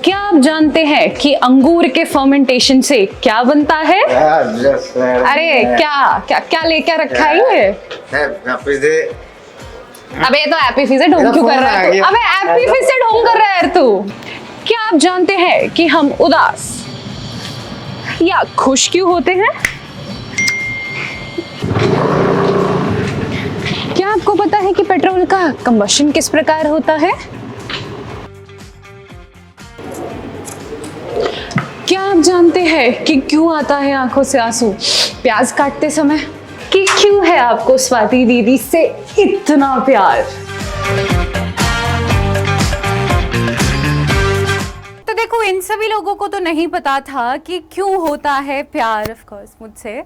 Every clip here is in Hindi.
क्या आप जानते हैं कि अंगूर के फर्मेंटेशन से क्या बनता है? अरे क्या क्या क्या लेकर रखा है ये? अबे ये तो हैप्पी फिज से ढोंग क्यों कर रहा है तू? अबे हैप्पी फिज से ढोंग कर रहा है तू। क्या आप जानते हैं कि हम उदास या खुश क्यों होते हैं? क्या आपको पता है कि पेट्रोल का कंबशन किस प्रकार होता है? क्या आप जानते हैं कि क्यों आता है आंखों से आंसू प्याज काटते समय? कि क्यों है आपको स्वाति दीदी से इतना प्यार? तो देखो, इन सभी लोगों को तो नहीं पता था कि क्यों होता है प्यार, ऑफ कोर्स मुझसे,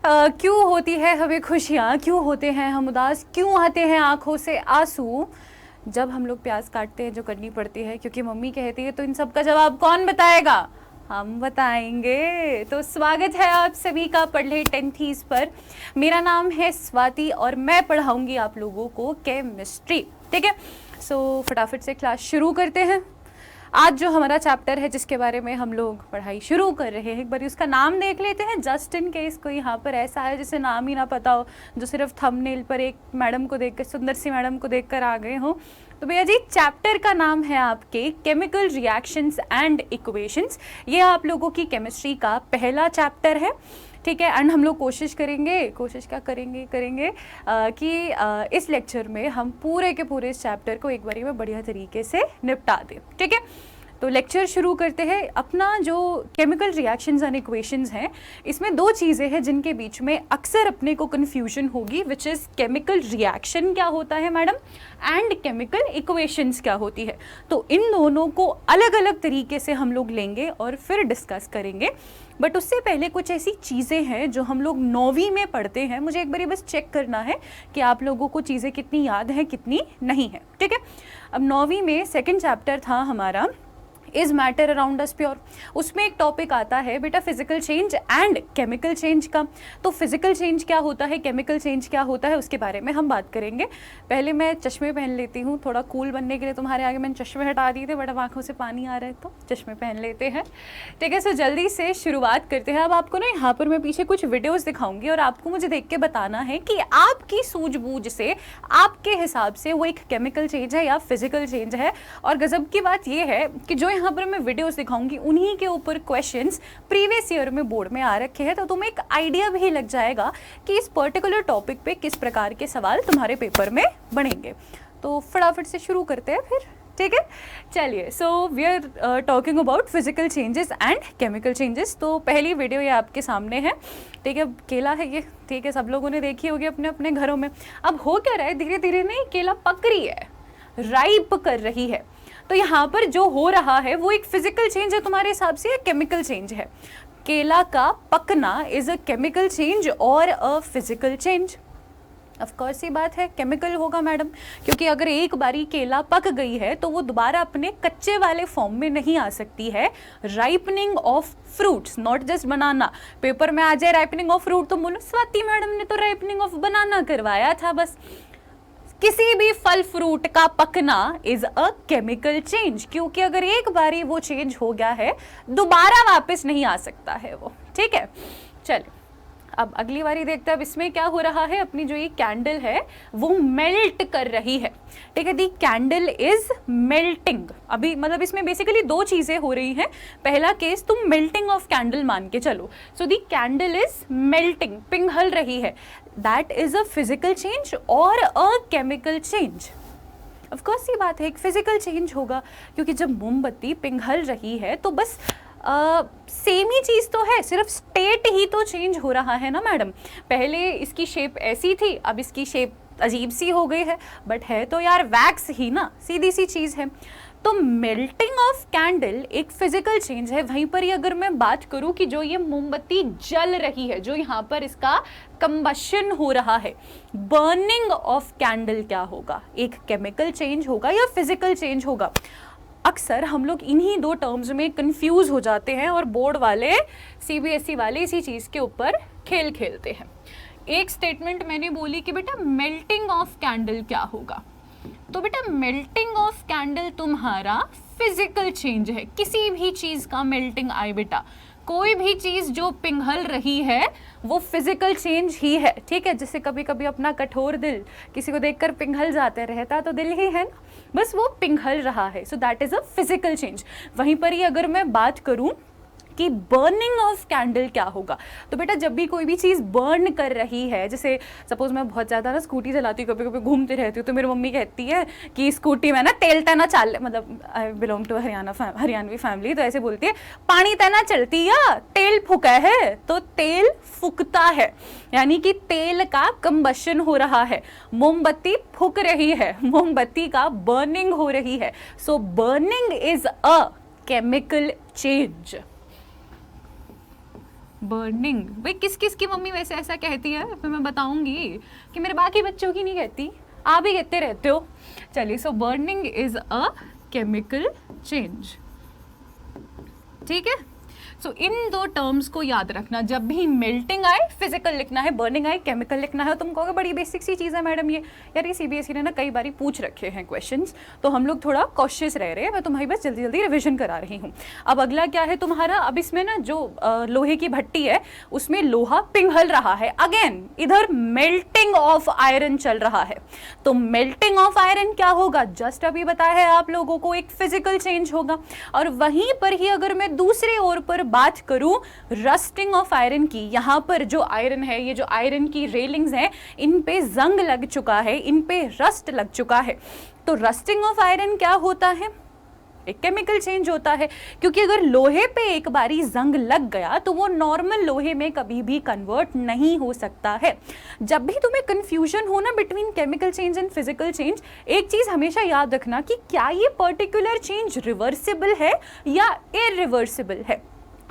क्यों होती है हमें खुशियाँ, क्यों होते हैं हम उदास, क्यों आते हैं आंखों से आंसू जब हम लोग प्याज काटते हैं जो करनी पड़ती है, क्योंकि मम्मी कहती है। तो इन सब का जवाब कौन बताएगा? हम बताएंगे। तो स्वागत है आप सभी का पढ़े 10th पर। मेरा नाम है स्वाति और मैं पढ़ाऊंगी आप लोगों को केमिस्ट्री। ठीक है, सो फटाफट से क्लास शुरू करते हैं। आज जो हमारा चैप्टर है जिसके बारे में हम लोग पढ़ाई शुरू कर रहे हैं, एक बार उसका नाम देख लेते हैं, जस्ट इन केस कोई यहाँ पर ऐसा है जिसे नाम ही ना पता हो, जो सिर्फ थंबनेल पर एक मैडम को देखकर, सुंदर सी मैडम को देखकर आ गए हो। तो भैया जी, चैप्टर का नाम है आपके केमिकल रिएक्शंस एंड इक्वेशंस। ये आप लोगों की केमिस्ट्री का पहला चैप्टर है। ठीक है, एंड हम लोग कोशिश क्या करेंगे कि इस लेक्चर में हम पूरे के पूरे इस चैप्टर को एक बारी में बढ़िया तरीके से निपटा दें। ठीक है, तो लेक्चर शुरू करते हैं। अपना जो केमिकल रिएक्शंस एंड इक्वेशंस हैं, इसमें दो चीज़ें हैं जिनके बीच में अक्सर अपने को कन्फ्यूजन होगी, विच इज़ केमिकल रिएक्शन क्या होता है मैडम, एंड केमिकल इक्वेशंस क्या होती है। तो इन दोनों को अलग अलग तरीके से हम लोग लेंगे और फिर डिस्कस करेंगे। बट उससे पहले कुछ ऐसी चीज़ें हैं जो हम लोग 9वीं में पढ़ते हैं। मुझे एक बारी बस चेक करना है कि आप लोगों को चीज़ें कितनी याद हैं, कितनी नहीं है। ठीक है, अब 9वीं में सेकेंड चैप्टर था हमारा is matter around us pure. उसमें एक टॉपिक आता है बेटा physical change and chemical change का। तो फिजिकल चेंज क्या होता है, केमिकल चेंज क्या होता है, उसके बारे में हम बात करेंगे। पहले मैं चश्मे पहन लेती हूँ, थोड़ा कूल बनने के लिए। तुम्हारे आगे मैंने चश्मे हटा दिए थे, बट अब आंखों से पानी आ रहा है तो चश्मे पहन लेते हैं। ठीक है, सो जल्दी से शुरुआत करते हैं। अब आपको ना यहाँ पर मैं पीछे कुछ वीडियोज़ दिखाऊंगी और आपको मुझे देख के बताना है कि आपकी सूझबूझ से, आपके हिसाब से वो एक केमिकल चेंज है या फिजिकल चेंज है। और गजब की बात ये है कि जो यहाँ पर मैं वीडियोस दिखाऊंगी उन्हीं के ऊपर क्वेश्चंस प्रीवियस ईयर में बोर्ड में आ रखे हैं। तो तुम्हें एक आइडिया भी लग जाएगा कि इस पर्टिकुलर टॉपिक पे किस प्रकार के सवाल तुम्हारे पेपर में बनेंगे। तो फटाफट से शुरू करते हैं फिर। ठीक है, चलिए। So we are talking about physical changes and chemical changes. तो पहली वीडियो ये आपके सामने है। ठीक है, केला है ये। ठीक है, सब लोगों ने देखी होगी अपने अपने घरों में। अब हो क्या रहा है, धीरे धीरे नहीं केला पक रही है, राइप कर रही है। तो यहाँ पर जो हो रहा है वो एक फिजिकल चेंज है तुम्हारे हिसाब से या केमिकल चेंज है? केला का पकना इज अ केमिकल चेंज और अ फिजिकल चेंज? ऑफ कोर्स ये बात है केमिकल होगा मैडम, क्योंकि अगर एक बारी केला पक गई है तो वो दोबारा अपने कच्चे वाले फॉर्म में नहीं आ सकती है। Ripening of fruits, not just banana. Paper में आ जाए राइपनिंग ऑफ फ्रूट तो बोलो स्वाति मैडम ने तो राइपनिंग ऑफ बनाना करवाया था। बस किसी भी फल फ्रूट का पकना इज अ केमिकल चेंज, क्योंकि अगर एक बारी वो चेंज हो गया है दोबारा वापस नहीं आ सकता है वो। ठीक है, चलिए अब अगली बारी देखते हैं। अब इसमें क्या हो रहा है, अपनी जो ये कैंडल है वो मेल्ट कर रही है। ठीक है, दी कैंडल इज मेल्टिंग। अभी मतलब इसमें बेसिकली दो चीजें हो रही हैं। पहला केस तुम मेल्टिंग ऑफ कैंडल मान के चलो। So the candle is melting, पिघल रही है। That is a physical change और a chemical change? Of course ये बात है, एक फिजिकल चेंज होगा, क्योंकि जब मोमबत्ती पिघल रही है तो बस सेम ही चीज़ तो है, सिर्फ स्टेट ही तो चेंज हो रहा है ना मैडम। पहले इसकी शेप ऐसी थी, अब इसकी शेप अजीब सी हो गई है, बट है तो यार वैक्स ही ना, सीधी सी चीज़ है। तो मेल्टिंग ऑफ कैंडल एक फिजिकल चेंज है। वहीं पर ही अगर मैं बात करूं कि जो ये मोमबत्ती जल रही है, जो यहाँ पर इसका कंबशन हो रहा है, बर्निंग ऑफ कैंडल क्या होगा, एक केमिकल चेंज होगा या फिजिकल चेंज होगा? अक्सर हम लोग इन्हीं दो टर्म्स में कंफ्यूज हो जाते हैं और बोर्ड वाले, सीबीएसई वाले इसी चीज़ के ऊपर खेल खेलते हैं। एक स्टेटमेंट मैंने बोली कि बेटा मेल्टिंग ऑफ कैंडल क्या होगा, तो बेटा मेल्टिंग ऑफ कैंडल तुम्हारा फिजिकल चेंज है, किसी भी चीज का मेल्टिंग आई बेटा, कोई भी चीज जो पिघल रही है वो फिजिकल चेंज ही है, ठीक है। जैसे कभी कभी अपना कठोर दिल किसी को देखकर पिघल जाते, रहता तो दिल ही है ना, बस वो पिघल रहा है, so that is a physical change. वहीं पर ही अगर मैं बात करूं कि बर्निंग ऑफ कैंडल क्या होगा, तो बेटा जब भी कोई भी चीज़ बर्न कर रही है, जैसे सपोज मैं बहुत ज़्यादा ना स्कूटी चलाती हूँ, कभी कभी घूमती रहती हूँ, तो मेरी मम्मी कहती है कि स्कूटी में ना तेल तना चाल, मतलब I belong to Haryanvi family, तो ऐसे बोलती है पानी तना चलती या तेल फूका है, तो तेल फूकता है, यानी कि तेल का कंबशन हो रहा है, मोमबत्ती फूक रही है, मोमबत्ती का बर्निंग हो रही है। So burning is a chemical change. Burning, भाई किस किस की मम्मी वैसे ऐसा कहती है, फिर मैं बताऊंगी कि मेरे बाकी बच्चों की नहीं कहती, आप ही कहते रहते हो। चलिए, so burning is a chemical change, ठीक है। सो इन दो टर्म्स को याद रखना, जब भी मेल्टिंग आए फिजिकल लिखना है, बर्निंग आए केमिकल लिखना है। तुम कहोगे बड़ी बेसिक सी चीज़ है मैडम ये, यार ये सीबीएसई ने ना कई बारी पूछ रखे हैं क्वेश्चंस, तो हम लोग थोड़ा कॉशियस रह रहे हैं, मैं तुम्हारी बस जल्दी जल्दी रिविजन करा रही हूँ। अब अगला क्या है तुम्हारा, अब इसमें ना जो लोहे की भट्टी है उसमें लोहा पिघल रहा है, अगेन इधर मेल्टिंग ऑफ आयरन चल रहा है, तो मेल्टिंग ऑफ आयरन क्या होगा, जस्ट अभी बताया है आप लोगों को, एक फिजिकल चेंज होगा। और वहीं पर ही अगर मैं दूसरे ओर पर बात करूं रस्टिंग ऑफ आयरन की, यहां पर जो आयरन है, ये जो आयरन की रेलिंग्स हैं, इन पे जंग लग चुका है, इन पे रस्ट लग चुका है, तो रस्टिंग ऑफ आयरन क्या होता है, एक केमिकल चेंज होता है, क्योंकि अगर लोहे पे एक बारी जंग लग गया तो वो नॉर्मल लोहे में कभी भी कन्वर्ट नहीं हो सकता है। जब भी तुम्हें कंफ्यूजन हो ना between chemical change and physical change, एक चीज हमेशा याद रखना कि क्या ये पर्टिकुलर चेंज रिवर्सिबल है या इरिवर्सिबल है।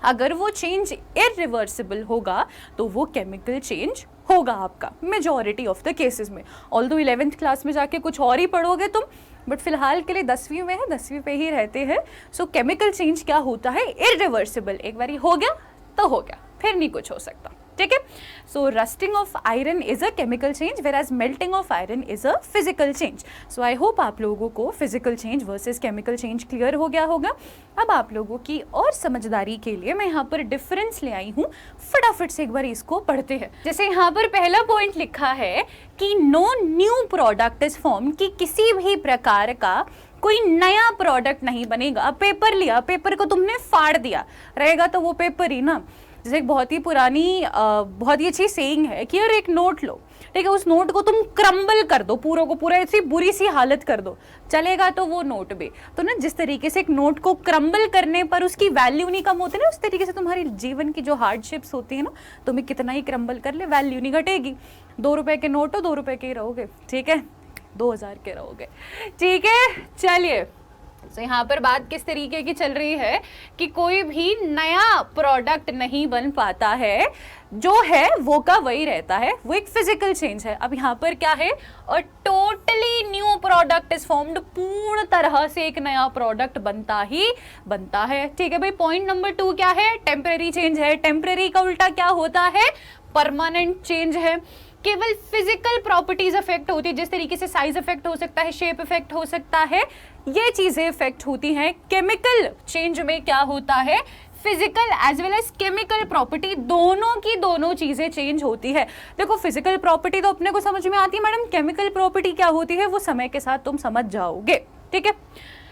अगर वो चेंज इरिवर्सिबल होगा तो वो केमिकल चेंज होगा आपका मेजॉरिटी ऑफ द केसेस में। ऑल्दो 11th क्लास में जाके कुछ और ही पढ़ोगे तुम, बट फिलहाल के लिए 10वीं में है, 10वीं पे ही रहते हैं। सो केमिकल चेंज क्या होता है, इरिवर्सिबल, एक बार हो गया तो हो गया, फिर नहीं कुछ हो सकता, ठीक है। So rusting of iron is a chemical change whereas melting of iron is a physical change. So I hope आप लोगों को physical change versus chemical change clear हो गया होगा। अब आप लोगों की और समझदारी के लिए मैं यहाँ पर डिफरेंस ले आई हूँ, फटाफट से एक बार इसको पढ़ते हैं। जैसे यहाँ पर पहला पॉइंट लिखा है कि no new product is form, कि किसी भी प्रकार का कोई नया प्रोडक्ट नहीं बनेगा। अब पेपर लिया, पेपर को तुमने फाड़ दिया, रहेगा तो वो पेपर ही ना। जैसे एक बहुत ही पुरानी बहुत ही अच्छी सेइंग है कि यार एक नोट लो, ठीक है, उस नोट को तुम क्रम्बल कर दो, पूरा को पूरा ऐसी बुरी सी हालत कर दो, चलेगा तो वो नोट भी। तो ना जिस तरीके से एक नोट को क्रम्बल करने पर उसकी वैल्यू नहीं कम होती ना, उस तरीके से तुम्हारी जीवन की जो हार्डशिप्स होती है ना, तुम्हें कितना ही क्रम्बल कर ले वैल्यू नहीं घटेगी। 2 रुपए के नोट हो 2 रुपए के ही रहोगे, ठीक है, 2000 के रहोगे, ठीक है। चलिए, तो यहाँ पर बात किस तरीके की चल रही है कि कोई भी नया प्रोडक्ट नहीं बन पाता है, जो है वो का वही रहता है, वो एक फिजिकल चेंज है। अब यहाँ पर क्या है, और totally new product is formed, पूर्ण तरह से एक नया प्रोडक्ट बनता ही बनता है, ठीक है भाई। पॉइंट नंबर 2 क्या है, टेम्पररी चेंज है। टेम्पररी का उल्टा क्या होता है, परमानेंट चेंज है। केवल फिजिकल प्रॉपर्टीज इफेक्ट होती है, जिस तरीके से साइज इफेक्ट हो सकता है, शेप इफेक्ट हो सकता है, ये चीजें इफेक्ट होती हैं। केमिकल चेंज में क्या होता है, physical as well as chemical property, दोनों की दोनों चीजें चेंज होती है। देखो फिजिकल प्रॉपर्टी तो अपने को समझ में आती है मैडम, केमिकल प्रॉपर्टी क्या होती है वो समय के साथ तुम समझ जाओगे, ठीक है।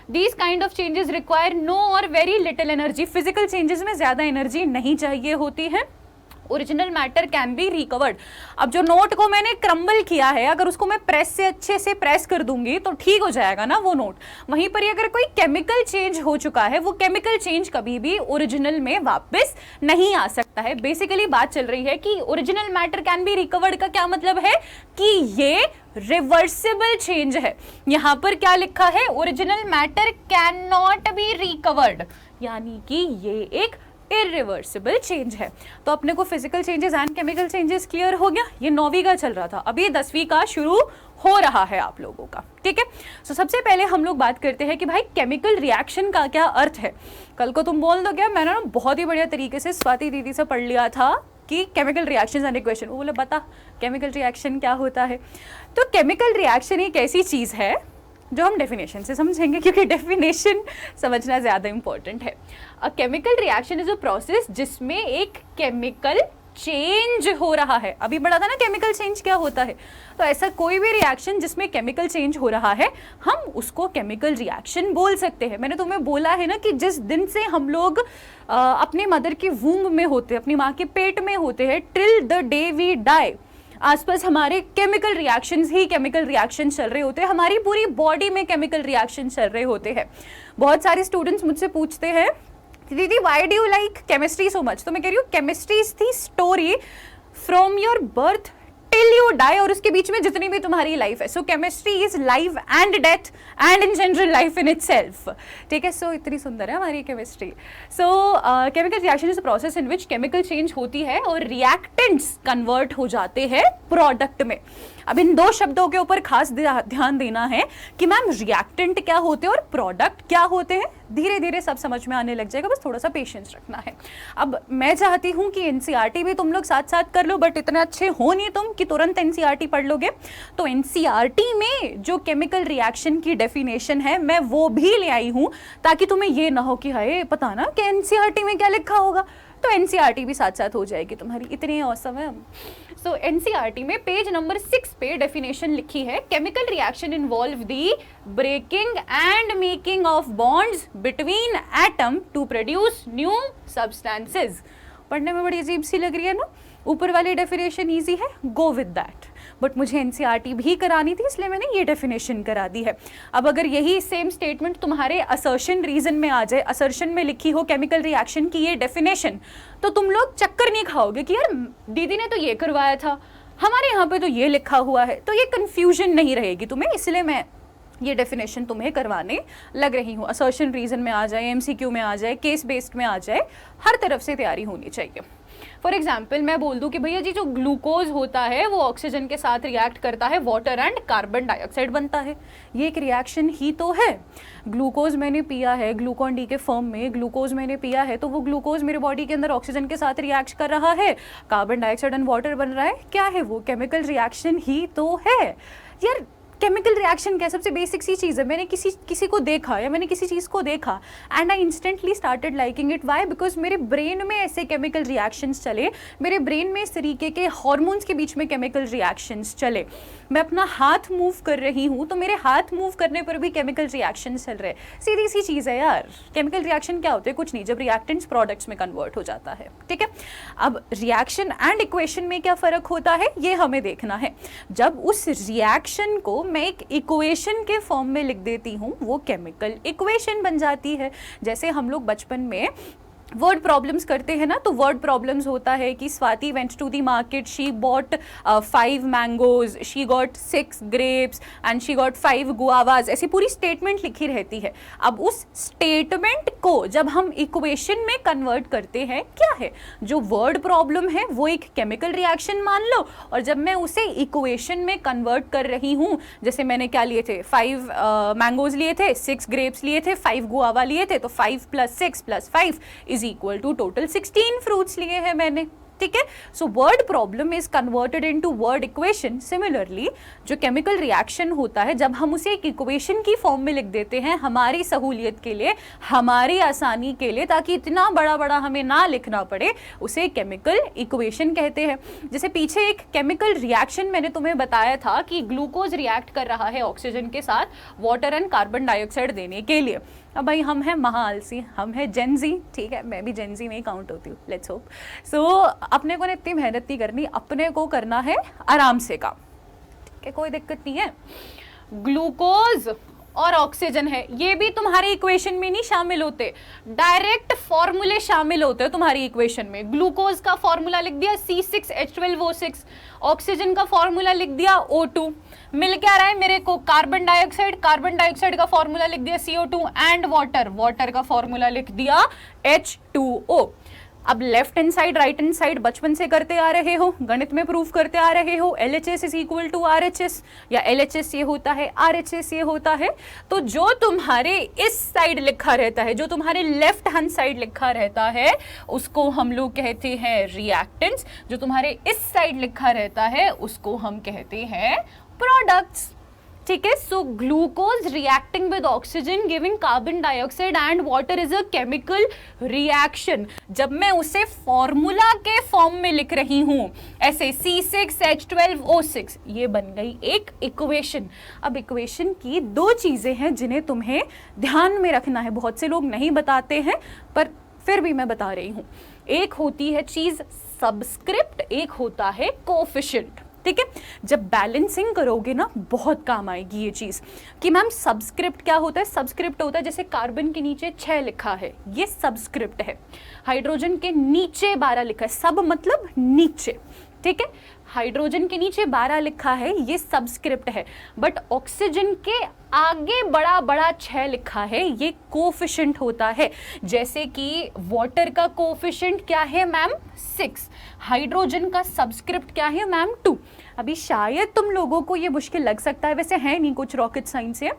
These kind of changes require no or very little energy. Physical changes में ज्यादा एनर्जी नहीं चाहिए होती है। Original matter can be recovered. अब जो नोट को मैंने क्रम्बल किया है, अगर उसको मैं प्रेस से अच्छे से प्रेस कर दूंगी तो ठीक हो जाएगा ना वो नोट। वहीं पर अगर कोई केमिकल चेंज हो चुका है, वो केमिकल चेंज कभी भी ओरिजिनल में वापस नहीं आ सकता है। बेसिकली बात चल रही है कि original matter can be recovered का क्या मतलब है कि ये रिवर्सिबल चेंज है। यहां पर क्या लिखा है, original matter can not be recovered, यानी कि ये एक इरिवर्सिबल चेंज है। तो अपने को physical changes and chemical changes clear हो गया। ये 9वीं का चल रहा था, अभी 10वीं का शुरू हो रहा है आप लोगों का, ठीक है। सो सबसे पहले हम लोग बात करते हैं कि भाई केमिकल रिएक्शन का क्या अर्थ है। कल को तुम बोल दो क्या, मैंने ना बहुत ही बढ़िया तरीके से स्वाति दीदी से पढ़ लिया था कि केमिकल रिएक्शन एंड इक्वेशन, वो बोले बता केमिकल रिएक्शन क्या होता है। तो केमिकल रिएक्शन एक ऐसी चीज है जो हम डेफिनेशन से समझेंगे, क्योंकि डेफिनेशन समझना ज़्यादा इंपॉर्टेंट है। अ chemical reaction is a process जिसमें एक केमिकल चेंज हो रहा है। अभी पढ़ा था ना केमिकल चेंज क्या होता है, तो ऐसा कोई भी रिएक्शन जिसमें केमिकल चेंज हो रहा है हम उसको केमिकल रिएक्शन बोल सकते हैं। मैंने तुम्हें बोला है ना कि जिस दिन से हम लोग अपने मदर के वूम्ब में होते हैं, अपनी माँ के पेट में होते हैं, till the day we die, आसपास हमारे केमिकल रिएक्शंस ही केमिकल रिएक्शन चल रहे होते हैं, हमारी पूरी बॉडी में केमिकल रिएक्शन चल रहे होते हैं। बहुत सारे स्टूडेंट्स मुझसे पूछते हैं दीदी why do you like chemistry so much, तो मैं कह रही हूँ chemistry is the story from your birth till you die, और उसके बीच में जितनी भी तुम्हारी लाइफ है। So chemistry is life and death and in general life in itself, ठीक है। सो इतनी सुंदर है हमारी chemistry. So chemical reaction is a process in which chemical change होती है और रिएक्टेंट्स कन्वर्ट हो जाते हैं प्रोडक्ट में। अब इन दो शब्दों के ऊपर खास ध्यान देना है कि मैम रिएक्टेंट क्या होते हैं और प्रोडक्ट क्या होते हैं। धीरे धीरे सब समझ में आने लग जाएगा, बस थोड़ा सा पेशेंस रखना है। अब मैं चाहती हूँ कि एनसीईआरटी भी तुम लोग साथ साथ कर लो, बट इतने अच्छे हो नहीं तुम कि तुरंत एनसीईआरटी पढ़ लोगे। तो एनसीईआरटी में जो केमिकल रिएक्शन की डेफिनेशन है मैं वो भी ले आई हूँ, ताकि तुम्हें ये ना हो कि हाय पता ना कि एनसीईआरटी में क्या लिखा होगा, तो एनसीईआरटी भी साथ साथ हो जाएगी तुम्हारी। इतने औसम है हम। सो एनसीईआरटी में पेज नंबर 6 पे डेफिनेशन लिखी है, chemical reaction involve the breaking and making of bonds between atom to produce new substances. पढ़ने में बड़ी अजीब सी लग रही है ना, ऊपर वाली डेफिनेशन इजी है, गो विद दैट, बट मुझे एनसीईआरटी भी करानी थी इसलिए मैंने ये डेफिनेशन करा दी है। अब अगर यही सेम स्टेटमेंट तुम्हारे असर्शन रीजन में आ जाए, असर्शन में लिखी हो केमिकल रिएक्शन की ये डेफिनेशन, तो तुम लोग चक्कर नहीं खाओगे कि यार दीदी ने तो ये करवाया था, हमारे यहाँ पे तो ये लिखा हुआ है, तो ये कंफ्यूजन नहीं रहेगी तुम्हें, इसलिए मैं ये डेफिनेशन तुम्हें करवाने लग रही हूँ। असर्शन रीजन में आ जाए, एमसीक्यू में आ जाए, केस बेस्ड में आ जाए, हर तरफ से तैयारी होनी चाहिए। फॉर एग्जाम्पल मैं बोल दूं कि भैया जी जो ग्लूकोज होता है वो ऑक्सीजन के साथ रिएक्ट करता है, वाटर एंड कार्बन डाइऑक्साइड बनता है, ये एक रिएक्शन ही तो है। ग्लूकोज मैंने पिया है ग्लूकॉन डी के फॉर्म में, ग्लूकोज मैंने पिया है तो वो ग्लूकोज मेरे बॉडी के अंदर ऑक्सीजन के साथ रिएक्ट कर रहा है, कार्बन डाइऑक्साइड एंड वाटर बन रहा है, क्या है वो केमिकल रिएक्शन ही तो है यार। केमिकल रिएक्शन क्या, सबसे बेसिक सी चीज़ है। मैंने किसी को देखा या मैंने किसी चीज़ को देखा and I instantly started liking it, why, because मेरे ब्रेन में ऐसे केमिकल रिएक्शंस चले, मेरे ब्रेन में इस तरीके के हॉर्मोन्स के बीच में केमिकल रिएक्शंस चले। मैं अपना हाथ मूव कर रही हूँ तो मेरे हाथ मूव करने पर भी केमिकल रिएक्शन चल रहे हैं। सीधी सी चीज़ है यार। केमिकल रिएक्शन क्या होते हैं, कुछ नहीं, जब रिएक्टेंट्स प्रोडक्ट्स में कन्वर्ट हो जाता है, ठीक है। अब रिएक्शन एंड इक्वेशन में क्या फ़र्क होता है ये हमें देखना है। जब उस रिएक्शन को मैं एक इक्वेशन के फॉर्म में लिख देती हूँ वो केमिकल इक्वेशन बन जाती है। जैसे हम लोग बचपन में वर्ड प्रॉब्लम्स करते हैं ना, तो वर्ड प्रॉब्लम्स होता है कि Swati went to the market, she bought 5 mangoes, she got 6 grapes and she got 5 guavas, ऐसी पूरी स्टेटमेंट लिखी रहती है। अब उस स्टेटमेंट को जब हम इक्वेशन में कन्वर्ट करते हैं, क्या है जो वर्ड प्रॉब्लम है वो एक केमिकल रिएक्शन मान लो, और जब मैं उसे इक्वेशन में कन्वर्ट कर रही हूँ, जैसे मैंने क्या लिए थे, 5 मैंगोज लिए थे, 6 ग्रेप्स लिए थे, 5 गुआवा लिए थे, तो 5 + 6 + 5 is equal to total 16 fruits लिए हैं मैंने, ठीक है। So word problem is converted into word equation. Similarly जो केमिकल रिएक्शन होता है जब हम उसे एक इक्वेशन की फॉर्म में लिख देते हैं हमारी सहूलियत के लिए, हमारी आसानी के लिए, ताकि इतना बड़ा बड़ा हमें ना लिखना पड़े, उसे केमिकल इक्वेशन कहते हैं। जैसे पीछे एक केमिकल रिएक्शन मैंने तुम्हें बताया था कि ग्लूकोज रिएक्ट कर रहा है ऑक्सीजन के साथ वाटर एंड कार्बन डाइऑक्साइड देने के लिए। अब भाई हम हैं महाआलसी, हम हैं जेनजी, ठीक है, मैं भी जेनजी में ही काउंट होती हूँ, लेट्स होप। सो अपने को ने इतनी मेहनत नहीं करनी, अपने को करना है आराम से काम, ठीक है, कोई दिक्कत नहीं है। ग्लूकोज और ऑक्सीजन है, ये भी तुम्हारी इक्वेशन में नहीं शामिल होते, डायरेक्ट फॉर्मूले शामिल होते हैं तुम्हारी इक्वेशन में। ग्लूकोज का फॉर्मूला लिख दिया C6H12O6, ऑक्सीजन का फॉर्मूला लिख दिया O2, मिल क्या रहा है मेरे को, कार्बन डाइऑक्साइड, कार्बन डाइऑक्साइड का फॉर्मूला लिख दिया CO2 एंड वाटर, वाटर का फॉर्मूला लिख दिया H2O। अब left hand side right hand side बचपन से करते आ रहे हो, गणित में प्रूफ करते आ रहे हो, LHS is equal to RHS, या LHS ये होता है, RHS ये होता है। तो जो तुम्हारे इस साइड लिखा रहता है, जो तुम्हारे लेफ्ट हैंड साइड लिखा रहता है, उसको हम लोग कहते हैं रिएक्टेंट्स, जो तुम्हारे इस साइड लिखा रहता है उसको हम कहते हैं प्रोडक्ट्स। ठीक है। So glucose reacting with oxygen giving carbon dioxide and water is a chemical reaction. जब मैं उसे फॉर्मूला के फॉर्म में लिख रही हूं ऐसे C6H12O6, ये बन गई एक इक्वेशन। अब इक्वेशन की दो चीजें हैं जिन्हें तुम्हें ध्यान में रखना है, बहुत से लोग नहीं बताते हैं पर फिर भी मैं बता रही हूं। एक होती है चीज सबस्क्रिप्ट, एक होता है कोफिशिएंट। ठीक है, जब बैलेंसिंग करोगे ना बहुत काम आएगी ये चीज कि मैम सबस्क्रिप्ट क्या होता है। सबस्क्रिप्ट होता है जैसे कार्बन के नीचे 6 लिखा है, ये सबस्क्रिप्ट है। हाइड्रोजन के नीचे 12 लिखा है, सब मतलब नीचे। ठीक है, हाइड्रोजन के नीचे 12 लिखा है, ये सबस्क्रिप्ट है। बट ऑक्सीजन के आगे बड़ा बड़ा 6 लिखा है, ये कोफिशिएंट होता है। जैसे कि वाटर का कोफिशिएंट क्या है मैम 6, हाइड्रोजन का सबस्क्रिप्ट क्या है मैम 2। अभी शायद तुम लोगों को ये मुश्किल लग सकता है, वैसे है नहीं कुछ रॉकेट साइंस है,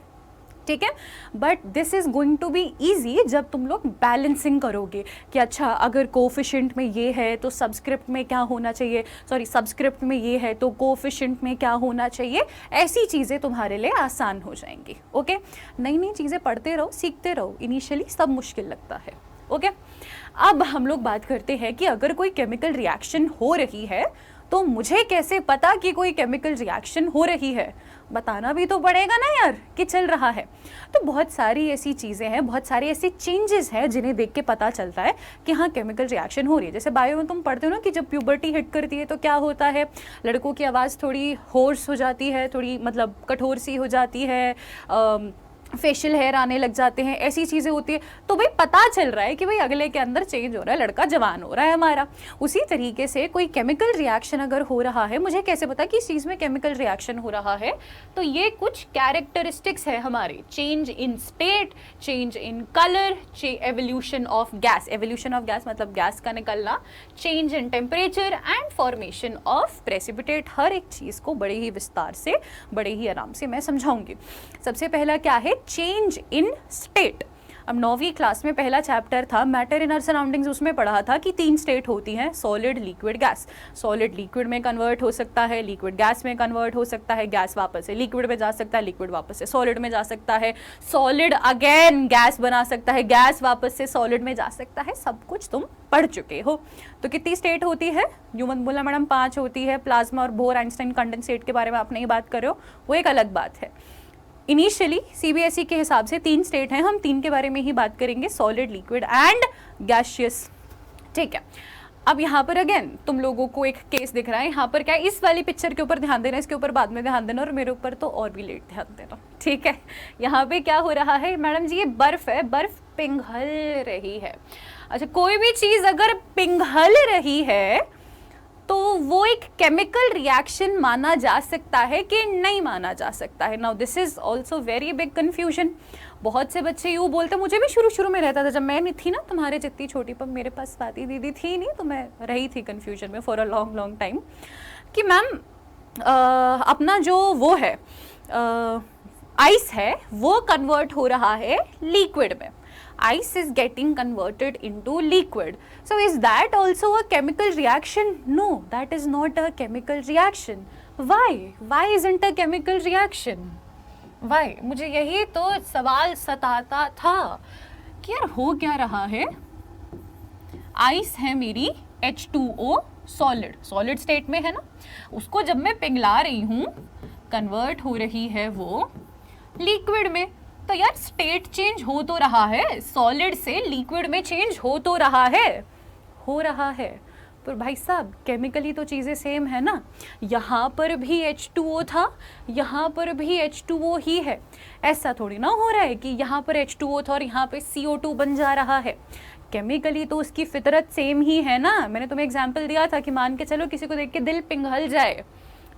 ठीक है, but this is going to be easy जब तुम लोग बैलेंसिंग करोगे कि अच्छा अगर कोफिशिएंट में ये है तो सबस्क्रिप्ट में क्या होना चाहिए, सॉरी सबस्क्रिप्ट में ये है तो कोफिशिएंट में क्या होना चाहिए। ऐसी चीज़ें तुम्हारे लिए आसान हो जाएंगी। ओके, नई नई चीज़ें पढ़ते रहो, सीखते रहो, इनिशियली सब मुश्किल लगता है। ओके, अब हम लोग बात करते हैं कि अगर कोई केमिकल रिएक्शन हो रही है तो मुझे कैसे पता कि कोई केमिकल रिएक्शन हो रही है, बताना भी तो पड़ेगा ना यार कि चल रहा है। तो बहुत सारी ऐसी चीज़ें हैं, बहुत सारे ऐसे चेंजेस हैं जिन्हें देख के पता चलता है कि हाँ केमिकल रिएक्शन हो रही है। जैसे बायो में तुम पढ़ते हो ना कि जब प्यूबर्टी हिट करती है तो क्या होता है, लड़कों की आवाज़ थोड़ी होर्स हो जाती है, थोड़ी मतलब कठोर सी हो जाती है, फेशियल हेयर आने लग जाते हैं, ऐसी चीज़ें होती है। तो भाई पता चल रहा है कि भाई अगले के अंदर चेंज हो रहा है, लड़का जवान हो रहा है हमारा। उसी तरीके से कोई केमिकल रिएक्शन अगर हो रहा है, मुझे कैसे पता कि इस चीज़ में केमिकल रिएक्शन हो रहा है, तो ये कुछ कैरेक्टरिस्टिक्स है हमारे, change in state, change in colour, evolution of gas, evolution of gas मतलब गैस का निकलना, change in temperature and formation of precipitate. हर एक चीज़ को बड़े ही विस्तार से, बड़े ही आराम से मैं समझाऊंगी। सबसे पहला क्या है, चेंज इन स्टेट। अब 9वीं क्लास में पहला चैप्टर था मैटर इन आवर सराउंडिंग्स, उसमें पढ़ा था कि 3 स्टेट होती हैं, solid liquid gas. Solid liquid में कन्वर्ट हो सकता है, लिक्विड गैस में कन्वर्ट हो सकता है, गैस वापस से लिक्विड में जा सकता है, लिक्विड वापस से सॉलिड में जा सकता है, सॉलिड अगेन गैस बना सकता है, गैस वापस से सॉलिड में जा सकता है। सब कुछ तुम पढ़ चुके हो। तो कितनी स्टेट होती है, यूं मत बोला मैडम 5 होती है। प्लाज्मा और बोर आइंस्टाइन कंडेंसेट के बारे में आप नहीं बात कर रहे हो, वो एक अलग बात है। इनिशियली सीबीएसई के हिसाब से 3 स्टेट हैं, हम 3 के बारे में ही बात करेंगे, सॉलिड, लिक्विड एंड गैसियस। ठीक है, अब यहाँ पर अगेन तुम लोगों को एक केस दिख रहा है, यहाँ पर क्या है, इस वाली पिक्चर के ऊपर ध्यान देना, इसके ऊपर बाद में ध्यान देना, और मेरे ऊपर तो और भी लेट ध्यान देना। ठीक है, यहाँ पे क्या हो रहा है मैडम जी, ये बर्फ है, बर्फ पिघल रही है। अच्छा, कोई भी चीज़ अगर पिघल रही है तो वो एक केमिकल रिएक्शन माना जा सकता है कि नहीं माना जा सकता है। Now this is also very big confusion. बहुत से बच्चे यूँ बोलते, मुझे भी शुरू शुरू में रहता था, जब मैं नहीं थी ना तुम्हारे जितनी छोटी, पर मेरे पास स्वाति दीदी थी नहीं, तो मैं रही थी कन्फ्यूजन में for a long long time कि मैम अपना जो वो है आइस है वो कन्वर्ट हो रहा है लिक्विड में, ice is getting converted into liquid. So is that also a chemical reaction? No, that is not a chemical reaction. Why? Why isn't a chemical reaction? Why? मुझे यही तो सवाल सताता था कि यार हो क्या रहा है। आइस है मेरी H2O सॉलिड, सॉलिड स्टेट में है ना, उसको जब मैं पिघला रही हूँ कन्वर्ट हो रही है वो लिक्विड में, तो यार स्टेट चेंज हो तो रहा है, सॉलिड से लिक्विड में चेंज हो तो रहा है, हो रहा है। पर भाई साहब केमिकली तो चीज़ें सेम है ना, यहाँ पर भी H2O था, यहाँ पर भी H2O ही है। ऐसा थोड़ी ना हो रहा है कि यहाँ पर H2O था और यहाँ पे CO2 बन जा रहा है। केमिकली तो उसकी फितरत सेम ही है ना। मैंने तुम्हें एग्जाम्पल दिया था कि मान के चलो किसी को देख के दिल पिघल जाए,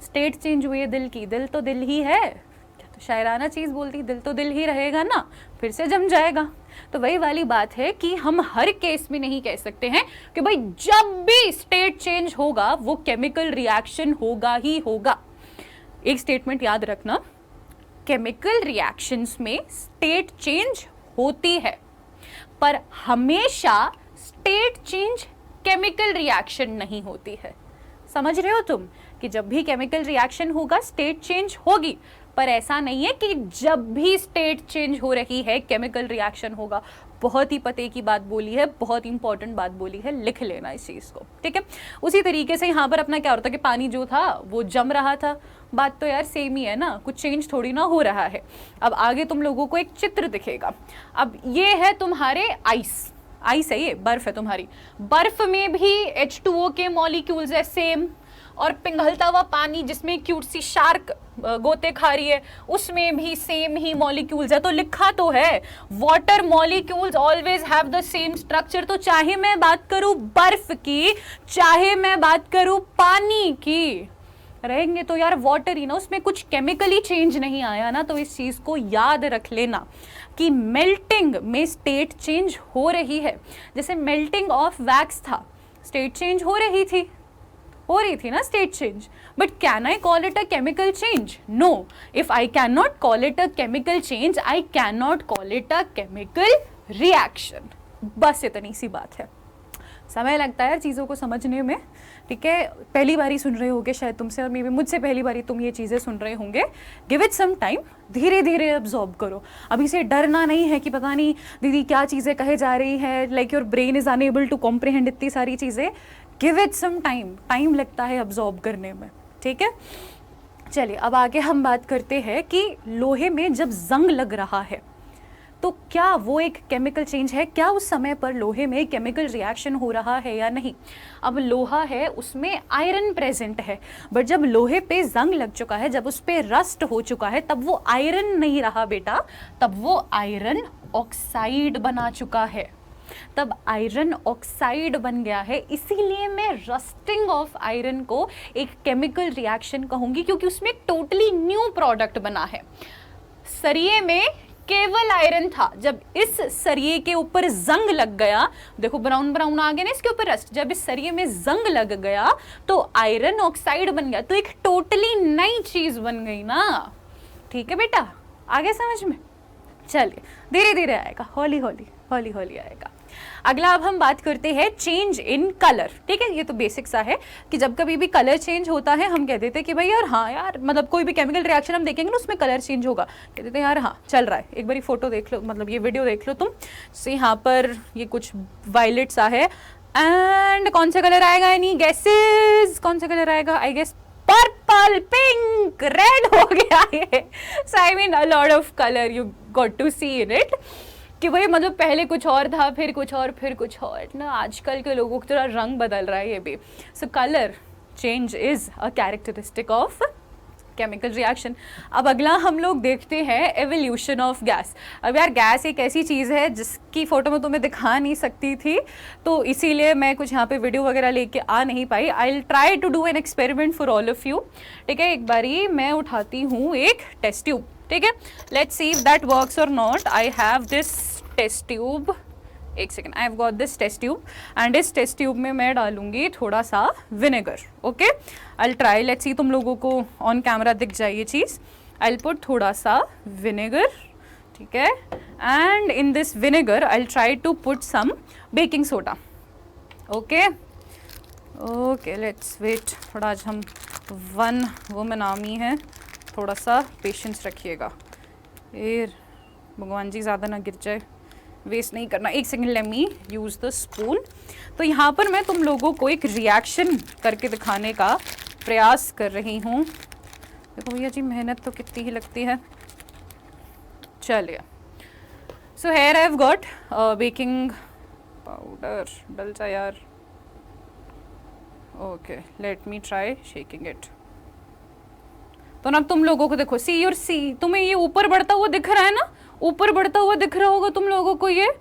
स्टेट चेंज हुई है दिल की, दिल तो दिल ही है, शायराना चीज़ बोलती, दिल तो दिल ही रहेगा ना, फिर से जम जाएगा। तो वही वाली बात है कि हम हर केस में नहीं कह सकते हैं कि भाई जब भी स्टेट चेंज होगा वो केमिकल रिएक्शन होगा ही होगा। एक स्टेटमेंट याद रखना, केमिकल रिएक्शंस में स्टेट चेंज होती है, पर हमेशा स्टेट चेंज केमिकल रिएक्शन नहीं होती है। समझ रहे हो तुम कि जब भी केमिकल रिएक्शन होगा स्टेट चेंज होगी, पर ऐसा नहीं है कि जब भी स्टेट चेंज हो रही है केमिकल रिएक्शन होगा। बहुत ही पते की बात बोली है, बहुत इंपॉर्टेंट बात बोली है, लिख लेना इस चीज़ को, ठीक है। उसी तरीके से यहाँ पर अपना क्या होता है कि पानी जो था वो जम रहा था, बात तो यार सेम ही है ना, कुछ चेंज थोड़ी ना हो रहा है। अब आगे तुम लोगों को एक चित्र दिखेगा। अब ये है तुम्हारे आइस, आइस है, ये बर्फ है तुम्हारी। बर्फ में भी H2O के मॉलिक्यूल्स है सेम, और पिघलता हुआ पानी जिसमें क्यूट सी शार्क गोते खा रही है उसमें भी सेम ही मॉलिक्यूल्स है। तो लिखा तो है water molecules always have the same structure. तो चाहे मैं बात करूं बर्फ की, चाहे मैं बात करूं पानी की, रहेंगे तो यार वाटर ही ना, उसमें कुछ केमिकली चेंज नहीं आया ना। तो इस चीज को याद रख लेना कि मेल्टिंग में स्टेट चेंज हो रही है। जैसे मेल्टिंग ऑफ वैक्स था, स्टेट चेंज हो रही थी ना state change, but can I call it a chemical change? No, if I can not call it a chemical change, I can not call it a chemical reaction. बस इतनी सी बात है। समय लगता है चीज़ों को समझने में, ठीक है। पहली बारी सुन रहे होंगे शायद तुमसे, और मे बी मुझसे पहली बारी तुम ये चीज़ें सुन रहे होंगे। गिव इट सम टाइम, धीरे धीरे अब्जॉर्ब करो। अभी से डरना नहीं है कि पता नहीं दीदी क्या चीज़ें कहे जा रही है, like your brain is unable to comprehend इतनी सारी चीज़ें। Give it some time, time लगता है अब्जॉर्ब करने में, ठीक है। चलिए अब आगे हम बात करते हैं कि लोहे में जब जंग लग रहा है तो क्या वो एक केमिकल चेंज है, क्या उस समय पर लोहे में केमिकल रिएक्शन हो रहा है या नहीं। अब लोहा है, उसमें आयरन प्रेजेंट है, बट जब लोहे पे जंग लग चुका है, जब उस पे रस्ट हो चुका है, तब वो आयरन नहीं रहा बेटा, तब वो आयरन ऑक्साइड बना चुका है, तब आयरन ऑक्साइड बन गया है। इसीलिए मैं रस्टिंग ऑफ आयरन को एक केमिकल रिएक्शन कहूंगी, क्योंकि उसमें टोटली न्यू प्रोडक्ट बना है। सरिये में केवल आयरन था, जब इस सरिये के ऊपर जंग लग गया, देखो ब्राउन ब्राउन आ गया ना इसके ऊपर रस्ट, जब इस सरिये में जंग लग गया तो आयरन ऑक्साइड बन गया, तो एक टोटली नई चीज बन गई ना, ठीक है बेटा, आगे समझ में। चलिए धीरे धीरे आएगा, हौली हौली आएगा। अगला अब हम बात करते हैं चेंज इन कलर, ठीक है। ये तो बेसिक सा है कि जब कभी भी कलर चेंज होता है हम कह देते हैं कि भाई यार हाँ यार, मतलब कोई भी केमिकल रिएक्शन हम देखेंगे ना उसमें कलर चेंज होगा, कह देते हैं यार हाँ चल रहा है। एक बारी फोटो देख लो, मतलब ये वीडियो देख लो तुम, से यहाँ पर ये कुछ वायलेट सा है, एंड कौन सा कलर आएगा, एनी गेसेस कौन सा कलर आएगा? I guess purple, pink, red हो गया ये। So I mean a lot of colour you got to see in it, कि भाई मतलब पहले कुछ और था, फिर कुछ और, फिर कुछ और ना। आजकल के लोगों का थोड़ा रंग बदल रहा है ये भी। So colour change is a characteristic of chemical reaction. अब अगला हम लोग देखते हैं एवोल्यूशन ऑफ गैस। अब यार गैस एक ऐसी चीज़ है जिसकी फ़ोटो में तुम्हें दिखा नहीं सकती थी, तो इसीलिए मैं कुछ यहाँ पे वीडियो वगैरह लेके आ नहीं पाई। I will try to do an experiment for all of you, ठीक है। एक बारी मैं उठाती हूँ एक टेस्ट ट्यूब, ठीक है। Let's see if that works or not. I have this test tube, एक second, I have got this test tube, and इस टेस्ट ट्यूब में मैं डालूंगी थोड़ा सा vinegar, okay. I try, let's see तुम लोगों को ऑन कैमरा दिख जाए ये चीज़। आई पुट थोड़ा सा विनेगर, ठीक है, and in this vinegar I try to put some baking soda, okay okay. Let's wait, थोड़ा आज हम वन वुमन आर्मी है, थोड़ा सा पेशेंस रखिएगा। फिर भगवान जी ज़्यादा ना गिर जाए, वेस्ट नहीं करना। एक second, let me use the spoon. तो यहाँ पर मैं तुम लोगों को एक रिएक्शन करके दिखाने का प्रयास कर रही हूँ। देखो भैया जी मेहनत तो कितनी ही लगती है। चलिए, so here I have got baking powder, डल जा यार, okay. Let me try shaking it. तो ना तुम लोगों को देखो, सी और सी, तुम्हें ये ऊपर बढ़ता हुआ दिख रहा है ना, ऊपर बढ़ता हुआ दिख रहा होगा तुम लोगों को, ये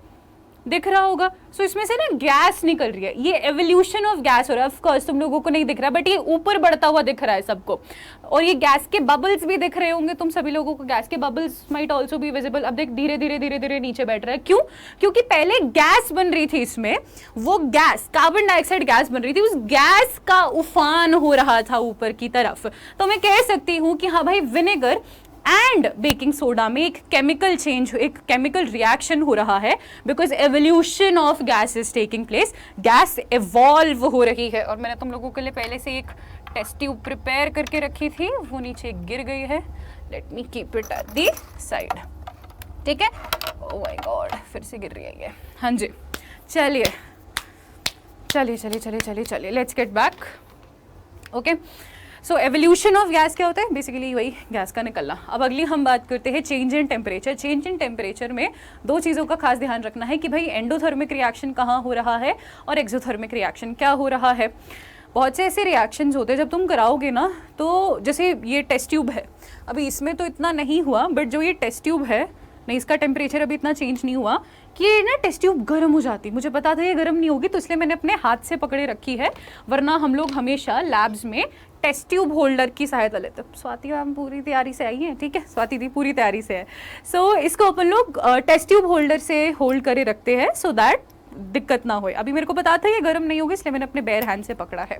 दिख रहा होगा। सो इसमें से ना गैस निकल रही है, ये एवोल्यूशन ऑफ गैस हो रहा है। ऑफ कोर्स तुम लोगों को नहीं दिख रहा, बट ये ऊपर बढ़ता हुआ दिख रहा है सबको। और ये गैस के बबल्स भी दिख रहे होंगे तुम सभी लोगों को, गैस के bubbles might also be visible. अब देख धीरे धीरे धीरे धीरे नीचे बैठ रहा है, क्यों? क्योंकि पहले गैस बन रही थी इसमें, वो गैस कार्बन डाइऑक्साइड गैस बन रही थी, उस गैस का उफान हो रहा था ऊपर की तरफ। तो मैं कह सकती हूँ कि हाँ भाई, विनेगर एंड बेकिंग सोडा में एक केमिकल चेंज, एक केमिकल रिएक्शन हो रहा है, because evolution of gas is taking place, gas evolve हो रही है। और मैंने तुम लोगों के लिए पहले से एक टेस्ट ट्यूब प्रिपेयर करके रखी थी, वो नीचे गिर गई है, let me keep it at the side, ठीक है। ओह माय गॉड, फिर से गिर रही है ये। हाँ जी, चलिए चलिए चलिए चलिए चलिए चलिए, let's get back. Okay, so evolution of gas क्या होता है? बेसिकली वही गैस का निकलना। अब अगली हम बात करते हैं change in temperature. Change in temperature में दो चीज़ों का खास ध्यान रखना है कि भाई एंडोथर्मिक रिएक्शन कहाँ हो रहा है और एक्सोथर्मिक रिएक्शन क्या हो रहा है। बहुत से ऐसे रिएक्शंस होते हैं जब तुम कराओगे ना, तो जैसे ये टेस्ट ट्यूब है, अभी इसमें तो इतना नहीं हुआ, बट जो ये टेस्ट ट्यूब है नहीं, इसका टेम्परेचर अभी इतना चेंज नहीं हुआ कि ये ना टेस्ट ट्यूब गर्म हो जाती। मुझे पता था ये गर्म नहीं होगी, तो इसलिए मैंने अपने हाथ से पकड़े रखी है, वरना हम लोग हमेशा लैब्स में टेस्ट ट्यूब होल्डर की सहायता लेते। स्वाति मैम पूरी तैयारी से आई है, ठीक है, स्वाति दी पूरी तैयारी से है। सो इसको अपन लोग टेस्ट ट्यूब होल्डर से होल्ड करे रखते हैं, सो दैट दिक्कत ना हो। अभी मेरे को पता था ये गर्म नहीं होगी, इसलिए मैंने अपने बेयर हैंड से पकड़ा है।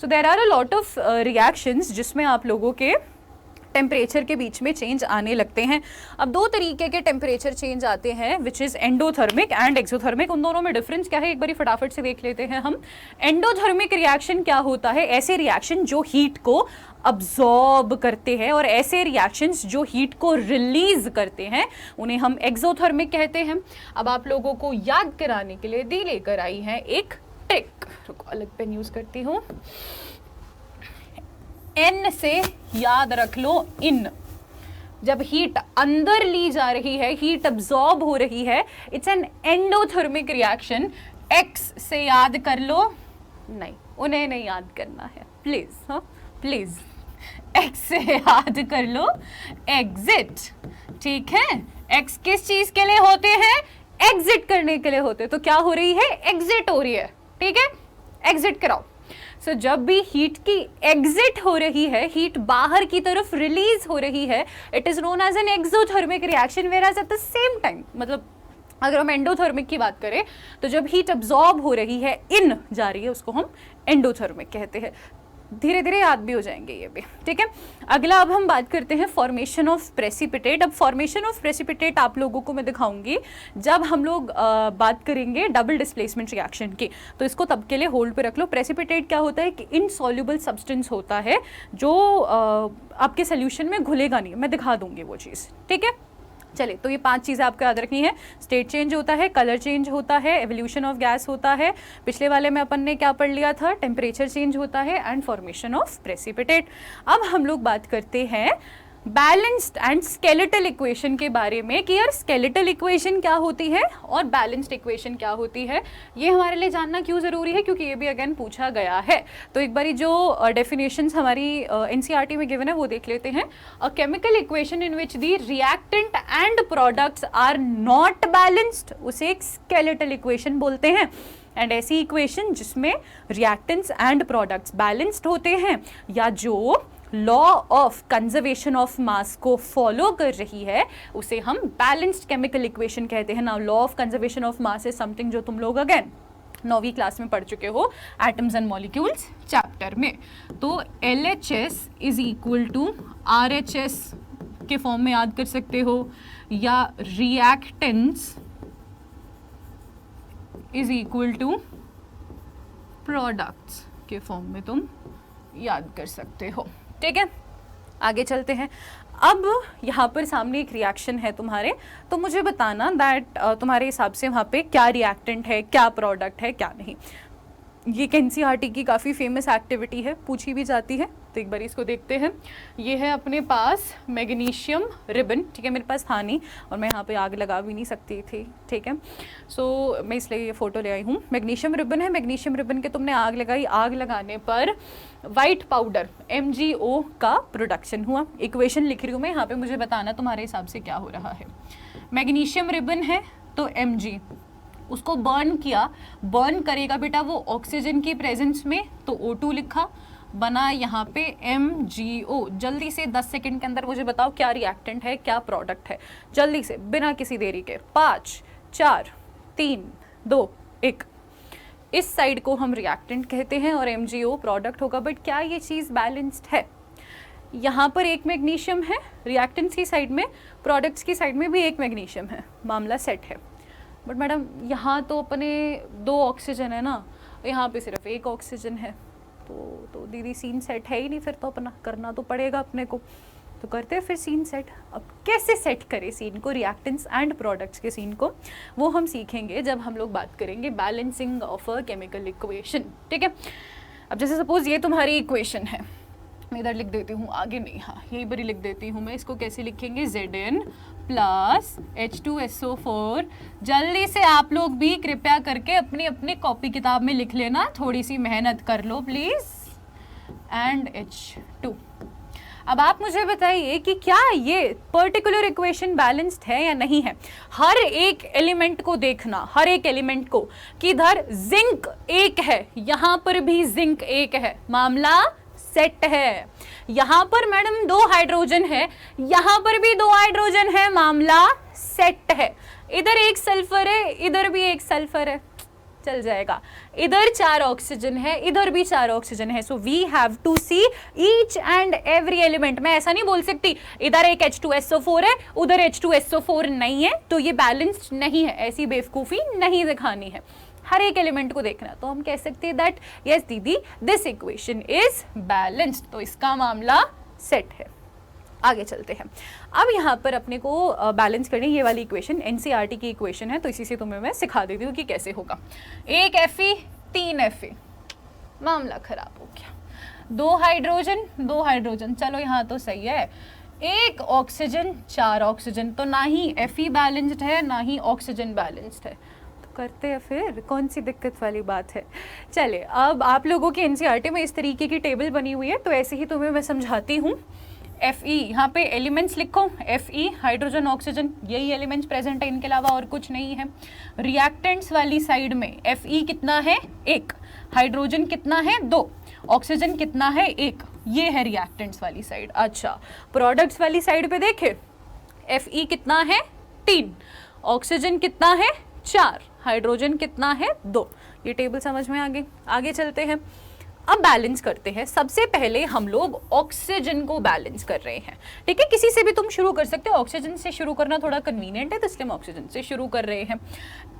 So there are a lot of reactions जिसमें आप लोगों के टेम्परेचर के बीच में चेंज आने लगते हैं। अब दो तरीके के टेम्परेचर चेंज आते हैं, which is endothermic and exothermic. उन दोनों में डिफरेंस क्या है एक बारी फटाफट से देख लेते हैं हम। एंडोथर्मिक रिएक्शन क्या होता है? ऐसे रिएक्शन जो हीट को अब्जॉर्ब करते हैं, और ऐसे रिएक्शंस जो हीट को रिलीज करते हैं उन्हें हम एक्सोथर्मिक कहते हैं। अब आप लोगों को याद कराने के लिए दी लेकर आई है एक ट्रिक, रुको अलग पेन यूज करती हूँ। एन से याद रख लो इन। जब हीट अंदर ली जा रही है, हीट अब्सॉर्ब हो रही है, it's an endothermic reaction. X से याद कर लो, नहीं उन्हें नहीं याद करना है प्लीज, हाँ प्लीज। एक्स से याद कर लो एग्जिट, ठीक है। एक्स किस चीज के लिए होते हैं? एग्जिट करने के लिए होते हैं। तो क्या हो रही है? एग्जिट हो रही है, ठीक है, एग्जिट कराओ। सो जब भी हीट की एग्जिट हो रही है, हीट बाहर की तरफ रिलीज हो रही है, it is known as an exothermic reaction. Whereas at the same time, मतलब अगर हम एंडोथर्मिक की बात करें तो जब हीट अब्सॉर्ब हो रही है, इन जा रही है, उसको हम एंडोथर्मिक कहते हैं। धीरे धीरे याद भी हो जाएंगे ये भी, ठीक है। अगला अब हम बात करते हैं फॉर्मेशन ऑफ प्रेसिपिटेट। अब फॉर्मेशन ऑफ प्रेसिपिटेट आप लोगों को मैं दिखाऊंगी जब हम लोग बात करेंगे डबल डिस्प्लेसमेंट रिएक्शन की, तो इसको तब के लिए होल्ड पे रख लो। प्रेसिपिटेट क्या होता है कि इनसॉल्युबल सब्सटेंस होता है जो आपके सोल्यूशन में घुलेगा नहीं। मैं दिखा दूंगी वो चीज़, ठीक है। चलिए, तो ये 5 चीज़ें आपको याद रखनी है। स्टेट चेंज होता है, कलर चेंज होता है, एवोल्यूशन ऑफ गैस होता है, पिछले वाले में अपन ने क्या पढ़ लिया था, टेम्परेचर चेंज होता है, एंड फॉर्मेशन ऑफ प्रेसिपिटेट। अब हम लोग बात करते हैं बैलेंस्ड एंड स्केलेटल इक्वेशन के बारे में कि यार स्केलेटल इक्वेशन क्या होती है और बैलेंस्ड इक्वेशन क्या होती है। ये हमारे लिए जानना क्यों ज़रूरी है? क्योंकि ये भी अगेन पूछा गया है। तो एक बारी जो डेफिनेशंस हमारी एनसीईआरटी में गिवन है वो देख लेते हैं। A chemical equation in which the reactant and products are not balanced, उसे एक स्केलेटल इक्वेशन बोलते हैं। एंड ऐसी इक्वेशन जिसमें रिएक्टेंट्स एंड प्रोडक्ट्स बैलेंस्ड होते हैं या जो law of conservation of mass को फॉलो कर रही है, उसे हम बैलेंस्ड केमिकल इक्वेशन कहते हैं। Now law of conservation of mass is something जो तुम लोग अगेन 9वीं क्लास में पढ़ चुके हो एटम्स एंड मॉलिक्यूल्स चैप्टर में। तो LHS is equal to RHS के फॉर्म में याद कर सकते हो, या reactants is equal to products के फॉर्म में तुम याद कर सकते हो, ठीक है। आगे चलते हैं। अब यहाँ पर सामने एक रिएक्शन है तुम्हारे, तो मुझे बताना दैट तुम्हारे हिसाब से वहाँ पे क्या रिएक्टेंट है, क्या प्रोडक्ट है, क्या नहीं। ये एनसीईआरटी की काफ़ी फेमस एक्टिविटी है, पूछी भी जाती है, तो एक बार इसको देखते हैं। ये है अपने पास मैग्नीशियम रिबन, ठीक है, मेरे पास था नहीं और मैं यहाँ पे आग लगा भी नहीं सकती थी, ठीक है। सो मैं इसलिए ये फ़ोटो ले आई हूँ। मैग्नीशियम रिबन है, मैग्नीशियम रिबन के तुमने आग लगाई, आग लगाने पर वाइट पाउडर MgO का प्रोडक्शन हुआ। इक्वेशन लिख रही हूँ मैं यहाँ पे, मुझे बताना तुम्हारे हिसाब से क्या हो रहा है। मैग्नीशियम रिबन है तो Mg, उसको बर्न किया, बर्न करेगा बेटा वो ऑक्सीजन की प्रेजेंस में, तो O2 लिखा, बना यहाँ पे MgO। जल्दी से 10 सेकंड के अंदर मुझे बताओ क्या रिएक्टेंट है, क्या प्रोडक्ट है, जल्दी से बिना किसी देरी के। 5 4 3 2 1। इस साइड को हम रिएक्टेंट कहते हैं और MgO प्रोडक्ट होगा। बट क्या ये चीज़ बैलेंस्ड है? यहाँ पर एक मैग्नीशियम है रिएक्टेंट्स की साइड में, प्रोडक्ट्स की साइड में भी एक मैग्नीशियम है, मामला सेट है। बट मैडम यहाँ तो अपने 2 ऑक्सीजन है ना, यहाँ पे सिर्फ 1 ऑक्सीजन है, तो दीदी सीन सेट है ही नहीं, फिर तो अपना करना तो पड़ेगा अपने को। तो करते हैं फिर सीन सेट। अब कैसे सेट करें सीन को, रिएक्टेंट्स एंड प्रोडक्ट्स के सीन को, वो हम सीखेंगे जब हम लोग बात करेंगे balancing of a chemical equation. ठीक है, अब जैसे सपोज ये तुम्हारी इक्वेशन है, मैं इधर लिख देती हूँ, आगे नहीं, हाँ यही पर ही लिख देती हूँ मैं। इसको कैसे लिखेंगे, Zn प्लस H2SO4। जल्दी से आप लोग भी कृपया करके अपनी अपनी कॉपी किताब में लिख लेना, थोड़ी सी मेहनत कर लो प्लीज। And H2। अब आप मुझे बताइए कि क्या ये पर्टिकुलर इक्वेशन बैलेंस्ड है या नहीं है। हर एक एलिमेंट को देखना, हर एक एलिमेंट को, कि इधर जिंक एक है, यहाँ पर भी जिंक एक है, मामला सेट है। यहाँ पर मैडम 2 हाइड्रोजन है, यहाँ पर भी 2 हाइड्रोजन है, मामला सेट है। इधर 1 सल्फर है, इधर भी 1 सल्फर है, चल जाएगा। इधर 4 ऑक्सीजन है, इधर भी 4 ऑक्सीजन है। So we have to see each and every element. मैं ऐसा नहीं बोल सकती इधर एक H2SO4 है, उधर H2SO4 नहीं है, तो ये बैलेंस्ड नहीं है। ऐसी बेवकूफ़ी नहीं दिखानी है, हर एक एलिमेंट को देखना। तो हम कह सकते हैं दैट यस दीदी दिस इक्वेशन इज बैलेंस्ड, तो इसका मामला सेट है। आगे चलते हैं। अब यहाँ पर अपने को बैलेंस करनी ये वाली इक्वेशन NCERT की इक्वेशन है, तो इसी से तुम्हें मैं सिखा देती हूँ कि कैसे होगा। 1 Fe 3 Fe, मामला खराब हो गया। 2 हाइड्रोजन 2 हाइड्रोजन, चलो यहाँ तो सही है। 1 ऑक्सीजन 4 ऑक्सीजन, तो ना ही Fe बैलेंस्ड है ना ही ऑक्सीजन बैलेंस्ड है। करते हैं फिर, कौन सी दिक्कत वाली बात है। चलिए, अब आप लोगों की NCERT में इस तरीके की टेबल बनी हुई है, तो ऐसे ही तुम्हें मैं समझाती हूँ। Fe, यहाँ पे एलिमेंट्स लिखो, Fe हाइड्रोजन ऑक्सीजन, यही एलिमेंट्स प्रेजेंट है, इनके अलावा और कुछ नहीं है। रिएक्टेंट्स वाली साइड में Fe कितना है, 1, हाइड्रोजन कितना है, 2, ऑक्सीजन कितना है, 1, ये है रिएक्टेंट्स वाली साइड। अच्छा, प्रोडक्ट्स वाली साइड पे देखे, Fe कितना है, 3, ऑक्सीजन कितना है, 4, हाइड्रोजन कितना है, 2। ये टेबल समझ में आ गई। आगे चलते हैं, अब बैलेंस करते हैं। सबसे पहले हम लोग ऑक्सीजन को बैलेंस कर रहे हैं। ठीक है, किसी से भी तुम शुरू कर सकते हो, ऑक्सीजन से शुरू करना थोड़ा कन्वीनियंट है, तो इसलिए हम ऑक्सीजन से शुरू कर रहे हैं।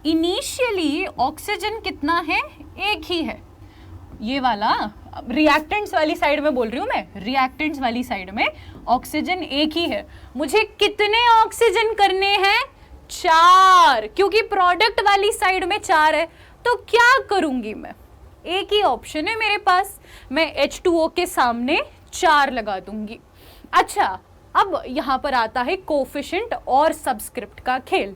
इनिशियली ऑक्सीजन कितना है, 1 ही है, ये वाला रिएक्टेंट्स वाली साइड में बोल रही हूँ मैं, रिएक्टेंट्स वाली साइड में ऑक्सीजन 1 ही है। मुझे कितने ऑक्सीजन करने हैं, 4, क्योंकि प्रोडक्ट वाली साइड में 4 है। तो क्या करूंगी मैं, एक ही ऑप्शन है मेरे पास, मैं H2O के सामने 4 लगा दूंगी। अच्छा, अब यहां पर आता है कोफिशिएंट और सबस्क्रिप्ट का खेल।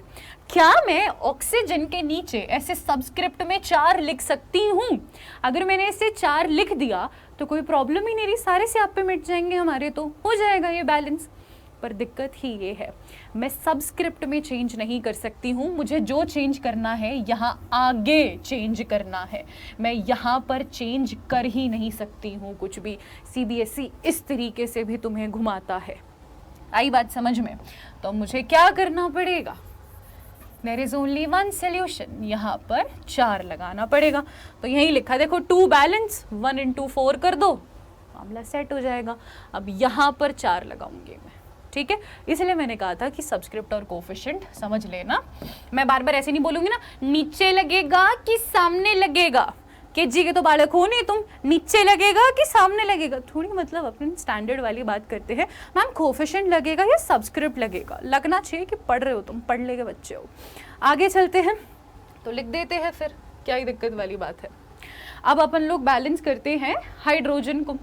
क्या मैं ऑक्सीजन के नीचे ऐसे सबस्क्रिप्ट में 4 लिख सकती हूं? अगर मैंने इसे 4 लिख दिया तो कोई प्रॉब्लम ही नहीं रही, सारे से आप पे मिट जाएंगे हमारे, तो हो जाएगा ये बैलेंस। पर दिक्कत ही ये है, मैं सबस्क्रिप्ट में चेंज नहीं कर सकती हूँ। मुझे जो चेंज करना है यहाँ आगे चेंज करना है, मैं यहाँ पर चेंज कर ही नहीं सकती हूँ कुछ भी। CBSE इस तरीके से भी तुम्हें घुमाता है। आई बात समझ में? तो मुझे क्या करना पड़ेगा, there is only one solution, यहाँ पर 4 लगाना पड़ेगा। तो यही लिखा देखो, 2 बैलेंस, 1 into 4 कर दो, मामला सेट हो जाएगा। अब यहाँ पर 4 लगाऊंगी मैं, ठीक है, इसलिए मैंने कहा था कि सबस्क्रिप्ट और कोफिशिएंट समझ लेना। मैं बार बार ऐसे नहीं बोलूंगी ना, नीचे लगेगा कि सामने लगेगा, KG के तो बालक हो नहीं तुम, नीचे लगेगा कि सामने लगेगा, थोड़ी मतलब अपने स्टैंडर्ड वाली बात करते हैं। मैम कोफिशिएंट लगेगा या सबस्क्रिप्ट लगेगा, लगना चाहिए कि पढ़ रहे हो तुम, पढ़ने के बच्चे हो। आगे चलते हैं, तो लिख देते हैं फिर, क्या ही दिक्कत वाली बात है। अब अपन लोग बैलेंस करते हैं हाइड्रोजन को।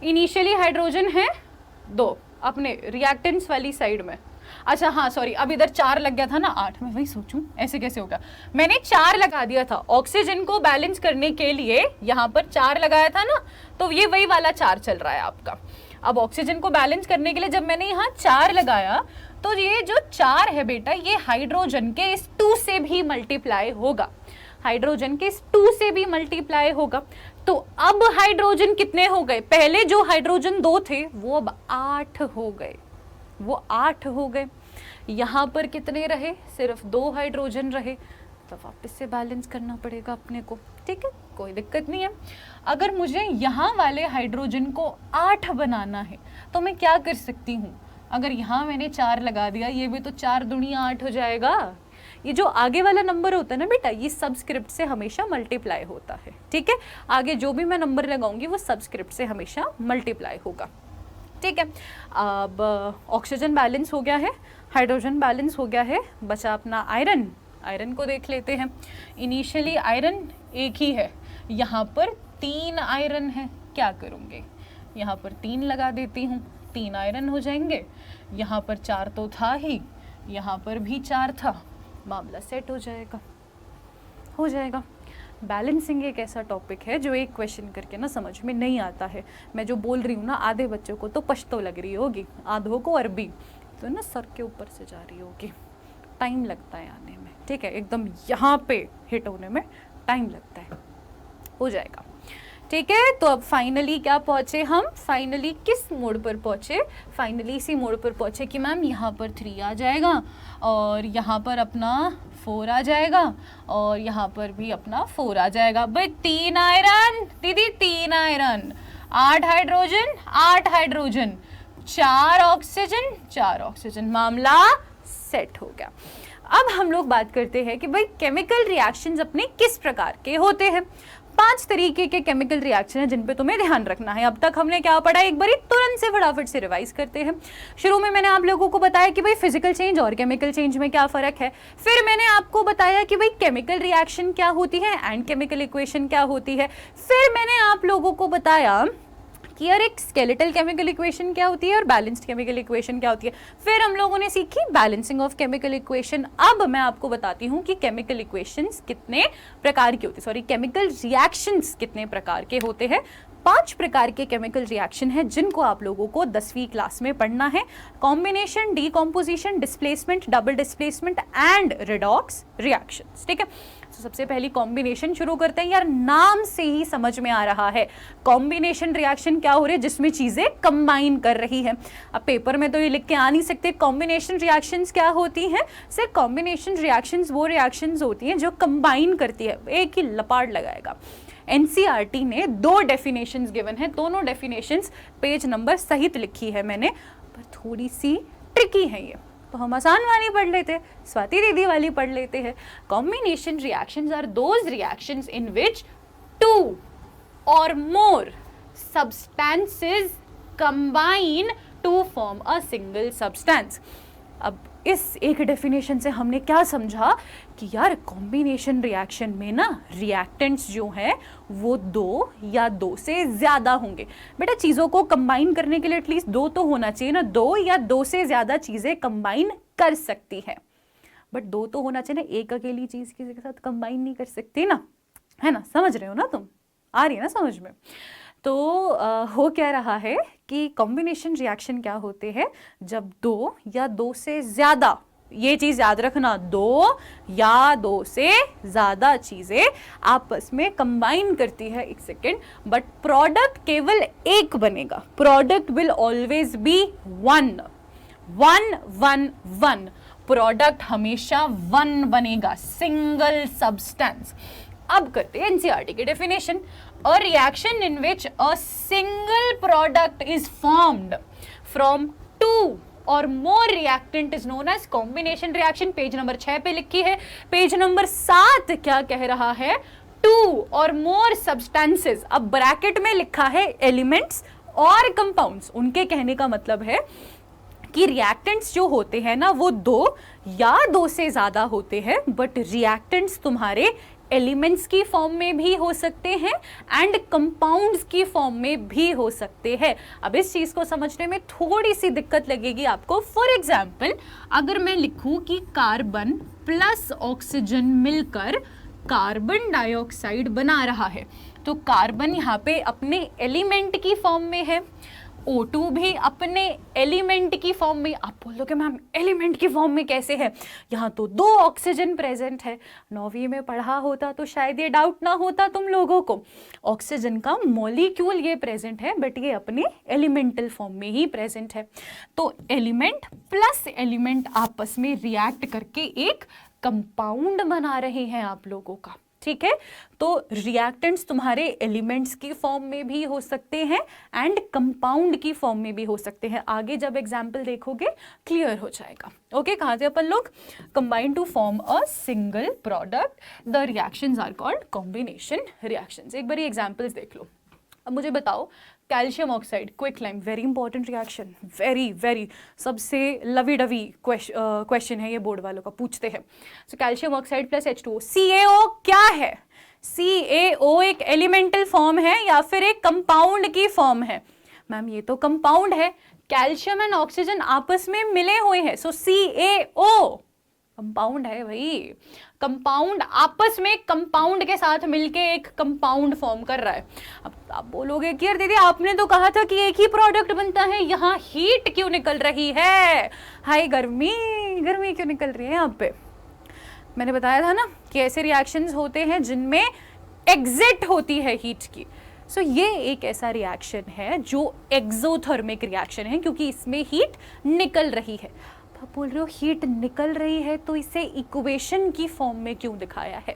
इनिशियली हाइड्रोजन है 2 अपने रिएक्टेंट्स वाली साइड में। अच्छा हाँ सॉरी, अब इधर 4 लग गया था ना, 8, मैं वही सोचूं ऐसे कैसे होगा। मैंने 4 लगा दिया था ऑक्सीजन को बैलेंस करने के लिए, यहाँ पर 4 लगाया था ना, तो ये वही वाला 4 चल रहा है आपका। अब ऑक्सीजन को बैलेंस करने के लिए जब मैंने यहाँ 4 लगाया, तो ये जो 4 है बेटा, ये हाइड्रोजन के इस 2 से भी मल्टीप्लाई होगा, हाइड्रोजन के इस 2 से भी मल्टीप्लाई होगा। तो अब हाइड्रोजन कितने हो गए, पहले जो हाइड्रोजन 2 थे वो अब 8 हो गए, वो 8 हो गए। यहाँ पर कितने रहे, सिर्फ 2 हाइड्रोजन रहे, तो वापस से बैलेंस करना पड़ेगा अपने को। ठीक है, कोई दिक्कत नहीं है। अगर मुझे यहाँ वाले हाइड्रोजन को 8 बनाना है तो मैं क्या कर सकती हूँ, अगर यहाँ मैंने 4 लगा दिया, ये भी तो 4 दूनी 8 हो जाएगा। ये जो आगे वाला नंबर होता है ना बेटा, ये सबस्क्रिप्ट से हमेशा मल्टीप्लाई होता है। ठीक है, आगे जो भी मैं नंबर लगाऊंगी वो सबस्क्रिप्ट से हमेशा मल्टीप्लाई होगा। ठीक है, अब ऑक्सीजन बैलेंस हो गया है, हाइड्रोजन बैलेंस हो गया है, बचा अपना आयरन। आयरन को देख लेते हैं। इनिशियली आयरन एक ही है, यहाँ पर 3 आयरन है, क्या करूँगे, यहाँ पर 3 लगा देती हूँ, 3 आयरन हो जाएंगे। यहाँ पर 4 तो था ही, यहाँ पर भी 4 था, मामला सेट हो जाएगा, हो जाएगा। बैलेंसिंग एक ऐसा टॉपिक है जो एक क्वेश्चन करके ना समझ में नहीं आता है। मैं जो बोल रही हूँ ना, आधे बच्चों को तो पश्तो लग रही होगी, आधों को अरबी, तो ना सर के ऊपर से जा रही होगी, टाइम लगता है आने में, ठीक है, एकदम यहाँ पे हिट होने में टाइम लगता है, हो जाएगा, ठीक है। तो अब फाइनली क्या पहुँचे हम, फाइनली किस मोड पर पहुँचे, फाइनली इसी मोड पर पहुँचे कि मैम यहाँ पर 3 आ जाएगा और यहाँ पर अपना 4 आ जाएगा और यहाँ पर भी अपना 4 आ जाएगा। भाई 3 आयरन दीदी, 3 iron, 8 hydrogen, 8 hydrogen, 4 oxygen, 4 oxygen, मामला सेट हो गया। अब हम लोग बात करते हैं कि भाई केमिकल रिएक्शंस अपने किस प्रकार के होते हैं। 5 तरीके के केमिकल रिएक्शन है जिन पे तुम्हें ध्यान रखना है। अब तक हमने क्या पढ़ा, एक बार तुरंत से फटाफट से रिवाइज करते हैं। शुरू में मैंने आप लोगों को बताया कि भाई फिजिकल चेंज और केमिकल चेंज में क्या फर्क है। फिर मैंने आपको बताया कि भाई केमिकल रिएक्शन क्या होती है एंड केमिकल इक्वेशन क्या होती है। फिर मैंने आप लोगों को बताया कि यार एक स्केलेटल केमिकल इक्वेशन क्या होती है और बैलेंस्ड केमिकल इक्वेशन क्या होती है। फिर हम लोगों ने सीखी बैलेंसिंग ऑफ केमिकल इक्वेशन। अब मैं आपको बताती हूँ कि केमिकल इक्वेशंस कितने प्रकार की होती है, सॉरी केमिकल रिएक्शंस कितने प्रकार के होते हैं। 5 प्रकार के केमिकल रिएक्शन हैं जिनको आप लोगों को 10वीं क्लास में पढ़ना है। Combination, decomposition, displacement, double displacement and redox reactions, ठीक है। तो सबसे पहली कॉम्बिनेशन शुरू करते हैं। यार नाम से ही समझ में आ रहा है कॉम्बिनेशन रिएक्शन क्या हो रही है, जिसमें चीजें कंबाइन कर रही है। अब पेपर में तो ये लिख के आ नहीं सकते कॉम्बिनेशन रिएक्शंस क्या होती हैं। सर कॉम्बिनेशन रिएक्शंस वो रिएक्शंस होती हैं जो कंबाइन करती है, एक ही लपाट लगाएगा। एनसीईआरटी ने 2 डेफिनेशंस गिवन है, दोनों डेफिनेशंस पेज नंबर सहित लिखी है मैंने, पर थोड़ी सी ट्रिकी है ये, तो हम आसान वाली पढ़ लेते हैं, स्वाति दीदी वाली पढ़ लेते हैं। Combination reactions are those reactions in which 2 or more substances combine to form a single substance। अब इस एक डेफिनेशन से हमने क्या समझा कि यार कॉम्बिनेशन रिएक्शन में ना रिएक्टेंट्स जो हैं वो 2 या 2 से ज़्यादा होंगे। बेटा चीज़ों को कंबाइन करने के लिए एटलीस्ट 2 तो होना चाहिए ना, 2 या 2 से ज़्यादा चीज़ें कंबाइन कर सकती है, बट 2 तो होना चाहिए ना, एक अकेली चीज़ किसी के साथ कंबाइन नहीं कर सकती ना, है ना, समझ रहे हो ना तुम, आ रही है ना समझ में। तो हो क्या रहा है कि कॉम्बिनेशन रिएक्शन क्या होते हैं, जब 2 या 2 से ज़्यादा, ये चीज़ याद रखना, 2 या 2 से ज़्यादा चीज़ें आपस में कंबाइन करती है, एक सेकेंड, बट प्रोडक्ट केवल एक बनेगा। Product will always be 1 1 1 1, product हमेशा 1 बनेगा, सिंगल सब्सटेंस। अब करते हैं एनसीईआरटी की definition. A reaction in which a single product is formed from 2 or more reactant is known as combination reaction. Page number 6 पे लिखी है। पेज नंबर 7 क्या कह रहा है, 2 और मोर सब्सटेंसेस। अब ब्रैकेट में लिखा है एलिमेंट्स और कंपाउंड्स। उनके कहने का मतलब है कि रिएक्टेंट्स जो होते हैं ना वो 2 या 2 से ज्यादा होते हैं, बट रिएक्टेंट्स तुम्हारे एलिमेंट्स की फॉर्म में भी हो सकते हैं एंड कंपाउंड्स की फॉर्म में भी हो सकते हैं। अब इस चीज को समझने में थोड़ी सी दिक्कत लगेगी आपको। फॉर एग्जाम्पल अगर मैं लिखूं कि कार्बन प्लस ऑक्सीजन मिलकर कार्बन डाइऑक्साइड बना रहा है, तो कार्बन यहाँ पे अपने एलिमेंट की फॉर्म में है, O2 भी अपने एलिमेंट की फॉर्म में। आप बोलोगे मैम एलिमेंट की फॉर्म में कैसे है, यहाँ तो 2 ऑक्सीजन प्रेजेंट है। 9वीं में पढ़ा होता तो शायद ये डाउट ना होता तुम लोगों को। ऑक्सीजन का मॉलिक्यूल ये प्रेजेंट है, बट ये अपने एलिमेंटल फॉर्म में ही प्रेजेंट है। तो एलिमेंट प्लस एलिमेंट आपस में रिएक्ट करके एक कंपाउंड बना रहे हैं आप लोगों का, ठीक है। तो रिएक्टेंट्स तुम्हारे एलिमेंट्स की फॉर्म में भी हो सकते हैं एंड कंपाउंड की फॉर्म में भी हो सकते हैं। आगे जब एग्जाम्पल देखोगे क्लियर हो जाएगा। ओके, कहाँ से अपन लोग, combine to form a single product, the reactions are called combination reactions. एक बार एग्जाम्पल्स देख लो। अब मुझे बताओ, calcium oxide quick lime, very important reaction, very very सबसे लवी डवी क्वेश्चन है ये, बोर्ड वालों का पूछते हैं। So calcium oxide plus H2O, CaO क्या है? CaO एक एलिमेंटल फॉर्म है या फिर एक कंपाउंड की फॉर्म है? मैम ये तो कंपाउंड है, कैल्शियम एंड ऑक्सीजन आपस में मिले हुए हैं, सो CaO कंपाउंड है भाई। कंपाउंड आपस में कंपाउंड के साथ मिलके एक कंपाउंड फॉर्म कर रहा है। अब आप बोलोगे कि यार दीदी आपने तो कहा था कि एक ही प्रोडक्ट बनता है, यहाँ हीट क्यों निकल रही है? हाय गर्मी, गर्मी क्यों निकल रही है यहाँ पे? मैंने बताया था ना कि ऐसे रिएक्शंस होते हैं जिनमें एग्जिट होती है हीट की। सो ये एक ऐसा रिएक्शन है जो एक्सोथर्मिक रिएक्शन है, क्योंकि इसमें हीट निकल रही है। आप बोल रहे हो हीट निकल रही है तो इसे इक्वेशन की फॉर्म में क्यों दिखाया है?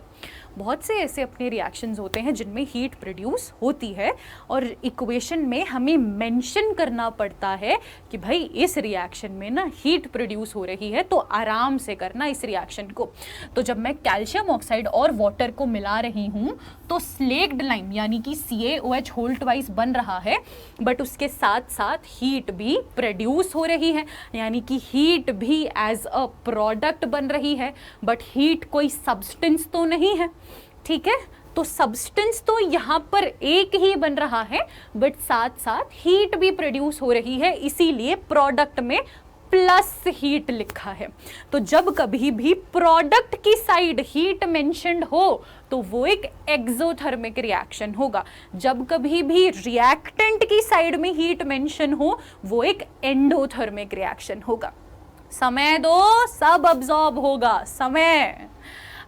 बहुत से ऐसे अपने रिएक्शंस होते हैं जिनमें हीट प्रोड्यूस होती है और इक्वेशन में हमें मेंशन करना पड़ता है कि भाई इस रिएक्शन में ना हीट प्रोड्यूस हो रही है, तो आराम से करना इस रिएक्शन को। तो जब मैं कैल्शियम ऑक्साइड और वाटर को मिला रही हूँ तो स्लेक्ड लाइम यानी कि CaOH होल ट्वाइस बन रहा है, बट उसके साथ साथ हीट भी प्रोड्यूस हो रही है, यानी कि हीट भी एज अ प्रोडक्ट बन रही है। बट हीट कोई सब्सटेंस तो नहीं है, ठीक है? तो सब्सटेंस तो यहाँ पर एक ही बन रहा है, बट साथ साथ हीट भी प्रोड्यूस हो रही है, इसीलिए प्रोडक्ट में प्लस हीट लिखा है। तो जब कभी भी प्रोडक्ट की साइड हीट मेंशन्ड हो तो वो एक एक्सोथर्मिक रिएक्शन होगा, जब कभी भी रिएक्टेंट की साइड में हीट मेंशन हो वो एक एंडोथर्मिक रिएक्शन होगा। समय दो, सब अब्सॉर्ब होगा, समय।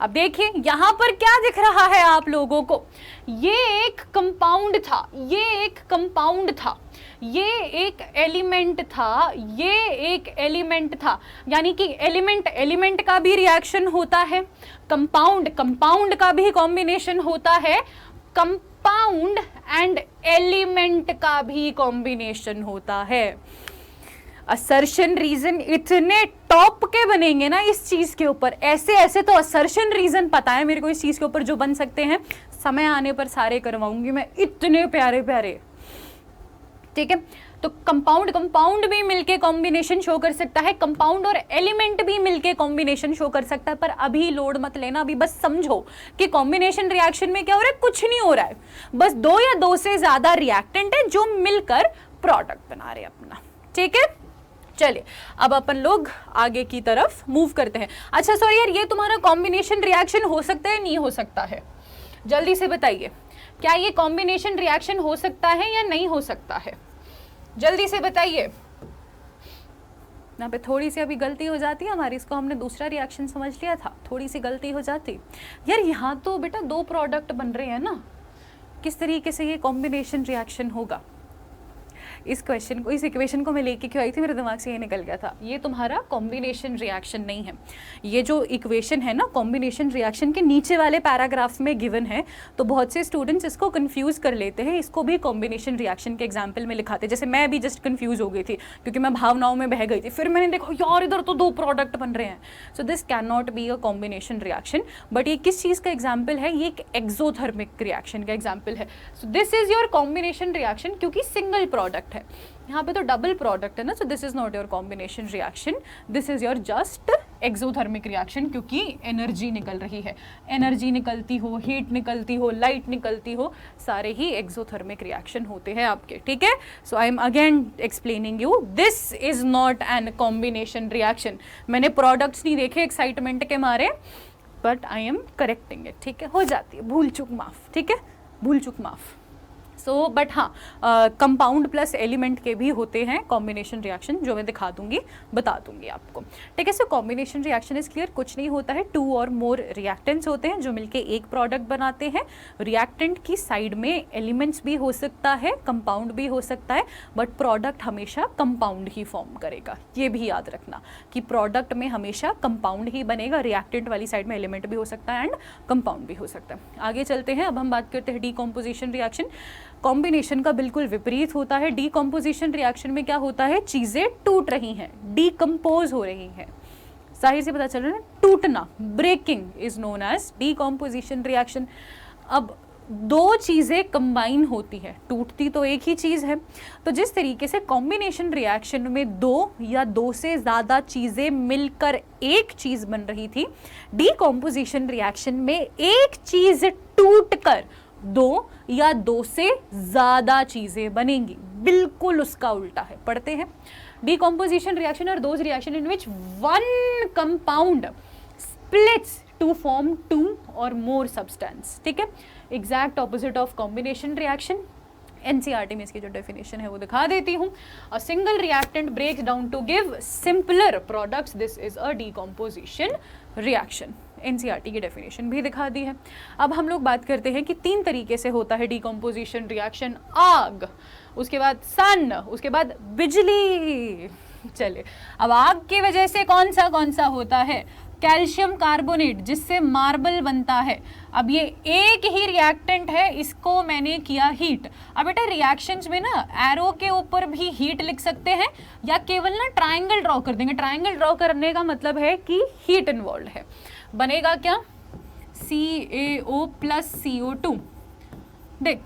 अब देखिए यहां पर क्या दिख रहा है आप लोगों को, ये एक कंपाउंड था, ये एक कंपाउंड था, ये एक एलिमेंट था, ये एक एलिमेंट था, यानी कि एलिमेंट एलिमेंट का भी रिएक्शन होता है, कंपाउंड कंपाउंड का भी कॉम्बिनेशन होता है, कंपाउंड एंड एलिमेंट का भी कॉम्बिनेशन होता है। असर्शन रीजन इतने टॉप के बनेंगे ना इस चीज के ऊपर, ऐसे ऐसे तो असर्शन रीजन पता है मेरे को इस चीज के ऊपर जो बन सकते हैं, समय आने पर सारे करवाऊंगी मैं, इतने प्यारे प्यारे, ठीक है? तो कंपाउंड कंपाउंड भी मिलके कॉम्बिनेशन शो कर सकता है, कंपाउंड और एलिमेंट भी मिलके कॉम्बिनेशन शो कर सकता है, पर अभी लोड मत लेना, अभी बस समझो कि कॉम्बिनेशन रिएक्शन में क्या हो रहा है, कुछ नहीं हो रहा है, बस दो या दो से ज्यादा रिएक्टेंट है जो मिलकर प्रोडक्ट बना रहे हैं अपना, ठीक है? चलिए अब अपन लोग आगे की तरफ मूव करते हैं। अच्छा सॉरी यार, ये तुम्हारा कॉम्बिनेशन रिएक्शन हो सकता है नहीं हो सकता है? जल्दी से बताइए, क्या ये कॉम्बिनेशन रिएक्शन हो सकता है या नहीं हो सकता है? जल्दी से बताइए। यहाँ पे थोड़ी सी अभी गलती हो जाती है हमारी, इसको हमने दूसरा रिएक्शन समझ लिया था, थोड़ी सी गलती हो जाती यार। यहाँ तो बेटा दो प्रोडक्ट बन रहे हैं ना, किस तरीके से ये कॉम्बिनेशन रिएक्शन होगा? इस क्वेश्चन को, इस इक्वेशन को मैं लेके क्यों आई थी, मेरे दिमाग से ये निकल गया था, ये तुम्हारा कॉम्बिनेशन रिएक्शन नहीं है। ये जो इक्वेशन है ना कॉम्बिनेशन रिएक्शन के नीचे वाले पैराग्राफ में गिवन है, तो बहुत से स्टूडेंट्स इसको कंफ्यूज कर लेते हैं, इसको भी कॉम्बिनेशन रिएक्शन के एग्जाम्पल में लिखाते हैं। जैसे मैं भी जस्ट कंफ्यूज हो गई थी क्योंकि मैं भावनाओं में बह गई थी, फिर मैंने देखा यार इधर तो दो प्रोडक्ट बन रहे हैं। So this can not be a combination reaction, but ये किस चीज़ का एग्जाम्पल है, ये एक एक्सोथर्मिक रिएक्शन का एग्जाम्पल है। So this is your combination reaction, क्योंकि सिंगल प्रोडक्ट है, यहाँ पे तो डबल प्रोडक्ट है ना, so this is not your combination reaction, this is your just exothermic reaction, क्योंकि एनर्जी निकल रही है, एनर्जी निकलती हो, हीट निकलती हो, लाइट निकलती हो, सारे ही एक्सोथर्मिक रिएक्शन होते हैं आपके, ठीक है? So I am again explaining you, this is not an combination reaction. मैंने प्रोडक्ट्स नहीं देखे एक्साइटमेंट के मारे, but I am correcting it, ठीक है? हो जाती है भूल चूक माफ, ठीक है? भूल चूक माफ। सो बट हाँ, कंपाउंड प्लस एलिमेंट के भी होते हैं कॉम्बिनेशन रिएक्शन, जो मैं दिखा दूंगी, बता दूंगी आपको, ठीक है? So combination reaction is clear, कुछ नहीं होता है, टू और मोर रिएक्टेंट्स होते हैं जो मिलके एक प्रोडक्ट बनाते हैं। रिएक्टेंट की साइड में एलिमेंट्स भी हो सकता है, कंपाउंड भी हो सकता है, बट प्रोडक्ट हमेशा कंपाउंड ही फॉर्म करेगा, ये भी याद रखना कि प्रोडक्ट में हमेशा कंपाउंड ही बनेगा, रिएक्टेंट वाली साइड में एलिमेंट भी हो सकता है एंड कंपाउंड भी हो सकता है। आगे चलते हैं, अब हम बात करते हैं डीकॉम्पोजिशन रिएक्शन। कॉम्बिनेशन का बिल्कुल विपरीत होता है। डीकॉम्पोजिशन रिएक्शन में क्या होता है, चीजें टूट रही हैं, डीकम्पोज हो रही हैं, जाहिर से पता चल रहा है ना, टूटना, breaking is known as decomposition reaction. अब दो चीज़ें कंबाइन होती है, टूटती तो एक ही चीज़ है। तो जिस तरीके से कॉम्बिनेशन रिएक्शन में दो या दो से ज़्यादा चीज़ें मिलकर एक चीज़ बन रही थी, डीकॉम्पोजिशन रिएक्शन में एक चीज़ टूटकर दो या दो से ज़्यादा चीज़ें बनेंगी। बिल्कुल उसका उल्टा है। पढ़ते हैं, डीकॉम्पोजिशन रिएक्शन और those reaction in which one compound splits to form two or more substance। ठीक है, exact opposite of combination reaction. NCERT में इसकी जो डेफिनेशन है वो दिखा देती हूँ। A single reactant breaks down to give simpler products, this is a decomposition reaction. NCERT की डेफिनेशन भी दिखा दी है। अब हम लोग बात करते हैं कि तीन तरीके से होता है डीकॉम्पोजिशन रिएक्शन। आग, उसके बाद सन, उसके बाद बिजली। चले, अब आग की वजह से कौन सा होता है? कैल्शियम कार्बोनेट, जिससे मार्बल बनता है। अब ये एक ही रिएक्टेंट है, इसको मैंने किया हीट। अब बेटा रिएक्शंस में ना एरो के ऊपर भी हीट लिख सकते हैं या केवल ना ट्रायंगल ड्रॉ कर देंगे। ट्रायंगल ड्रॉ करने का मतलब है कि हीट इन्वॉल्व है। बनेगा क्या? CaO plus CO2। देख,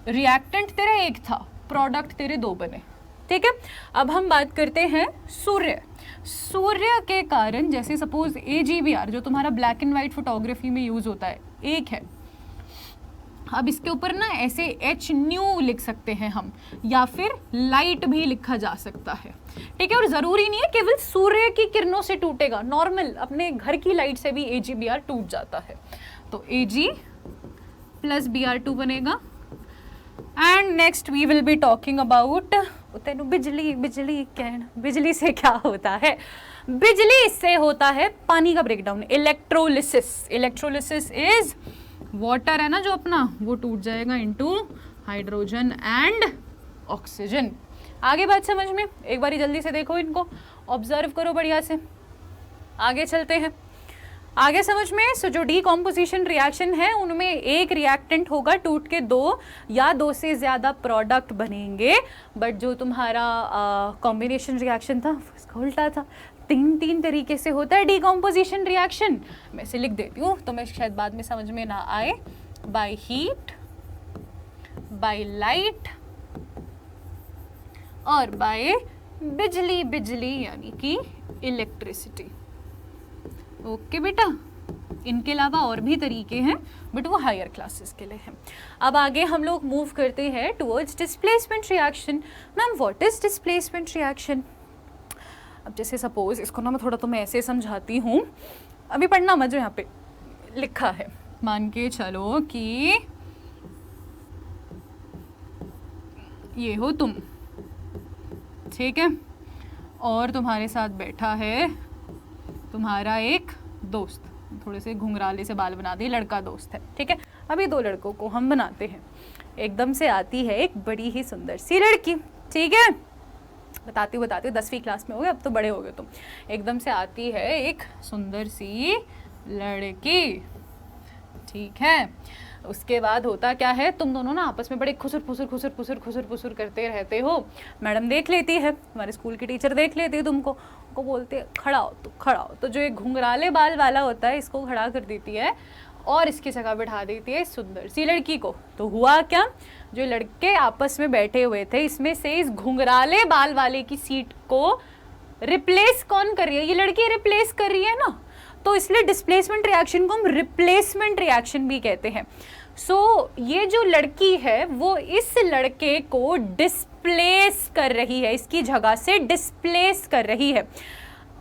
रिएक्टेंट तेरा एक था, प्रोडक्ट तेरे दो बने। ठीक है, अब हम बात करते हैं सूर्य। सूर्य के कारण, जैसे सपोज AGBR जो तुम्हारा ब्लैक एंड व्हाइट फोटोग्राफी में यूज होता है, एक है। अब इसके ऊपर ना ऐसे HNu लिख सकते हैं हम, या फिर लाइट भी लिखा जा सकता है। ठीक है, और जरूरी नहीं है केवल सूर्य की किरणों से टूटेगा, नॉर्मल अपने घर की लाइट से भी AGBR टूट जाता है। तो Ag प्लस Br2 बनेगा। And next we will be talking about तेनु बिजली। बिजली बिजली से क्या होता है? बिजली से होता है पानी का breakdown, electrolysis. Electrolysis is water है ना जो अपना, वो टूट जाएगा इनटू हाइड्रोजन एंड ऑक्सीजन। आगे बात समझ में? एक बारी जल्दी से देखो, इनको ऑब्जर्व करो बढ़िया से। आगे चलते हैं, आगे समझ में। सो जो डीकॉम्पोजिशन रिएक्शन है उनमें एक रिएक्टेंट होगा, टूट के दो या दो से ज्यादा प्रोडक्ट बनेंगे। बट जो तुम्हारा कॉम्बिनेशन रिएक्शन था उसका उल्टा था। तीन तरीके से होता है डीकॉम्पोजिशन रिएक्शन। मैं इसे लिख देती हूँ तो मैं शायद बाद में समझ में ना आए। बाय हीट, बाय लाइट और बाय बिजली। बिजली यानी कि इलेक्ट्रिसिटी। ओके बेटा, इनके अलावा और भी तरीके हैं बट वो हायर क्लासेस के लिए हैं। अब आगे हम लोग मूव करते हैं towards displacement reaction. Ma'am what is displacement reaction? अब जैसे सपोज इसको ना मैं थोड़ा तुम्हें ऐसे समझाती हूँ, अभी पढ़ना मत, जो यहाँ पे लिखा है। मान के चलो कि ये हो तुम, ठीक है, और तुम्हारे साथ बैठा है तुम्हारा एक दोस्त, थोड़े से घुंघराले से बाल बना दिए, लड़का दोस्त है। ठीक है, अभी दो लड़कों को हम बनाते हैं। एकदम से आती है एक बड़ी ही सुंदर सी लड़की। ठीक है, बताती हूँ 10वीं क्लास में हो गए, अब तो बड़े हो गए तुम। एकदम से आती है एक सुंदर सी लड़की। ठीक है, उसके बाद होता क्या है, तुम दोनों ना आपस में बड़े खुसुर फुसुर करते रहते हो। मैडम देख लेती है, हमारे स्कूल की टीचर देख लेती है तुमको, को बोलते खड़ा हो तो खड़ा हो। तो जो एक घुंघराले बाल वाला होता है इसको खड़ा कर देती है और इसकी जगह बैठा देती है सुंदर सी लड़की को। तो हुआ क्या, जो लड़के आपस में बैठे हुए थे इसमें से इस घुंघराले बाल वाले की सीट को रिप्लेस कौन कर रही है? ये लड़की रिप्लेस कर रही है ना। तो इसलिए डिस्प्लेसमेंट रिएक्शन को हम रिप्लेसमेंट रिएक्शन भी कहते हैं। सो ये जो लड़की है वो इस लड़के को डिस्प्लेस कर रही है, इसकी जगह से डिस्प्लेस कर रही है।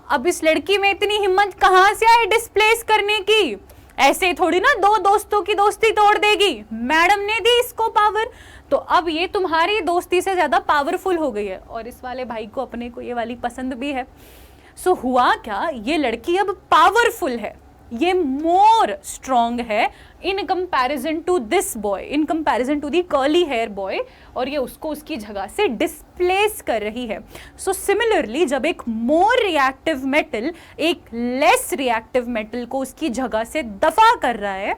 अब इस लड़की में इतनी हिम्मत कहाँ से आई डिस्प्लेस करने की? ऐसे थोड़ी ना दो दोस्तों की दोस्ती तोड़ देगी, मैडम ने दी इसको पावर। तो अब ये तुम्हारी दोस्ती से ज्यादा पावरफुल हो गई है और इस वाले भाई को, अपने को ये वाली पसंद भी है। सो हुआ क्या, ये लड़की अब पावरफुल है, ये मोर स्ट्रॉन्ग है in comparison to this boy, in comparison to the curly hair boy, और ये उसको उसकी जगह से डिस्प्लेस कर रही है। सो सिमिलरली जब एक मोर रिएक्टिव मेटल एक लेस रिएक्टिव मेटल को उसकी जगह से दफा कर रहा है,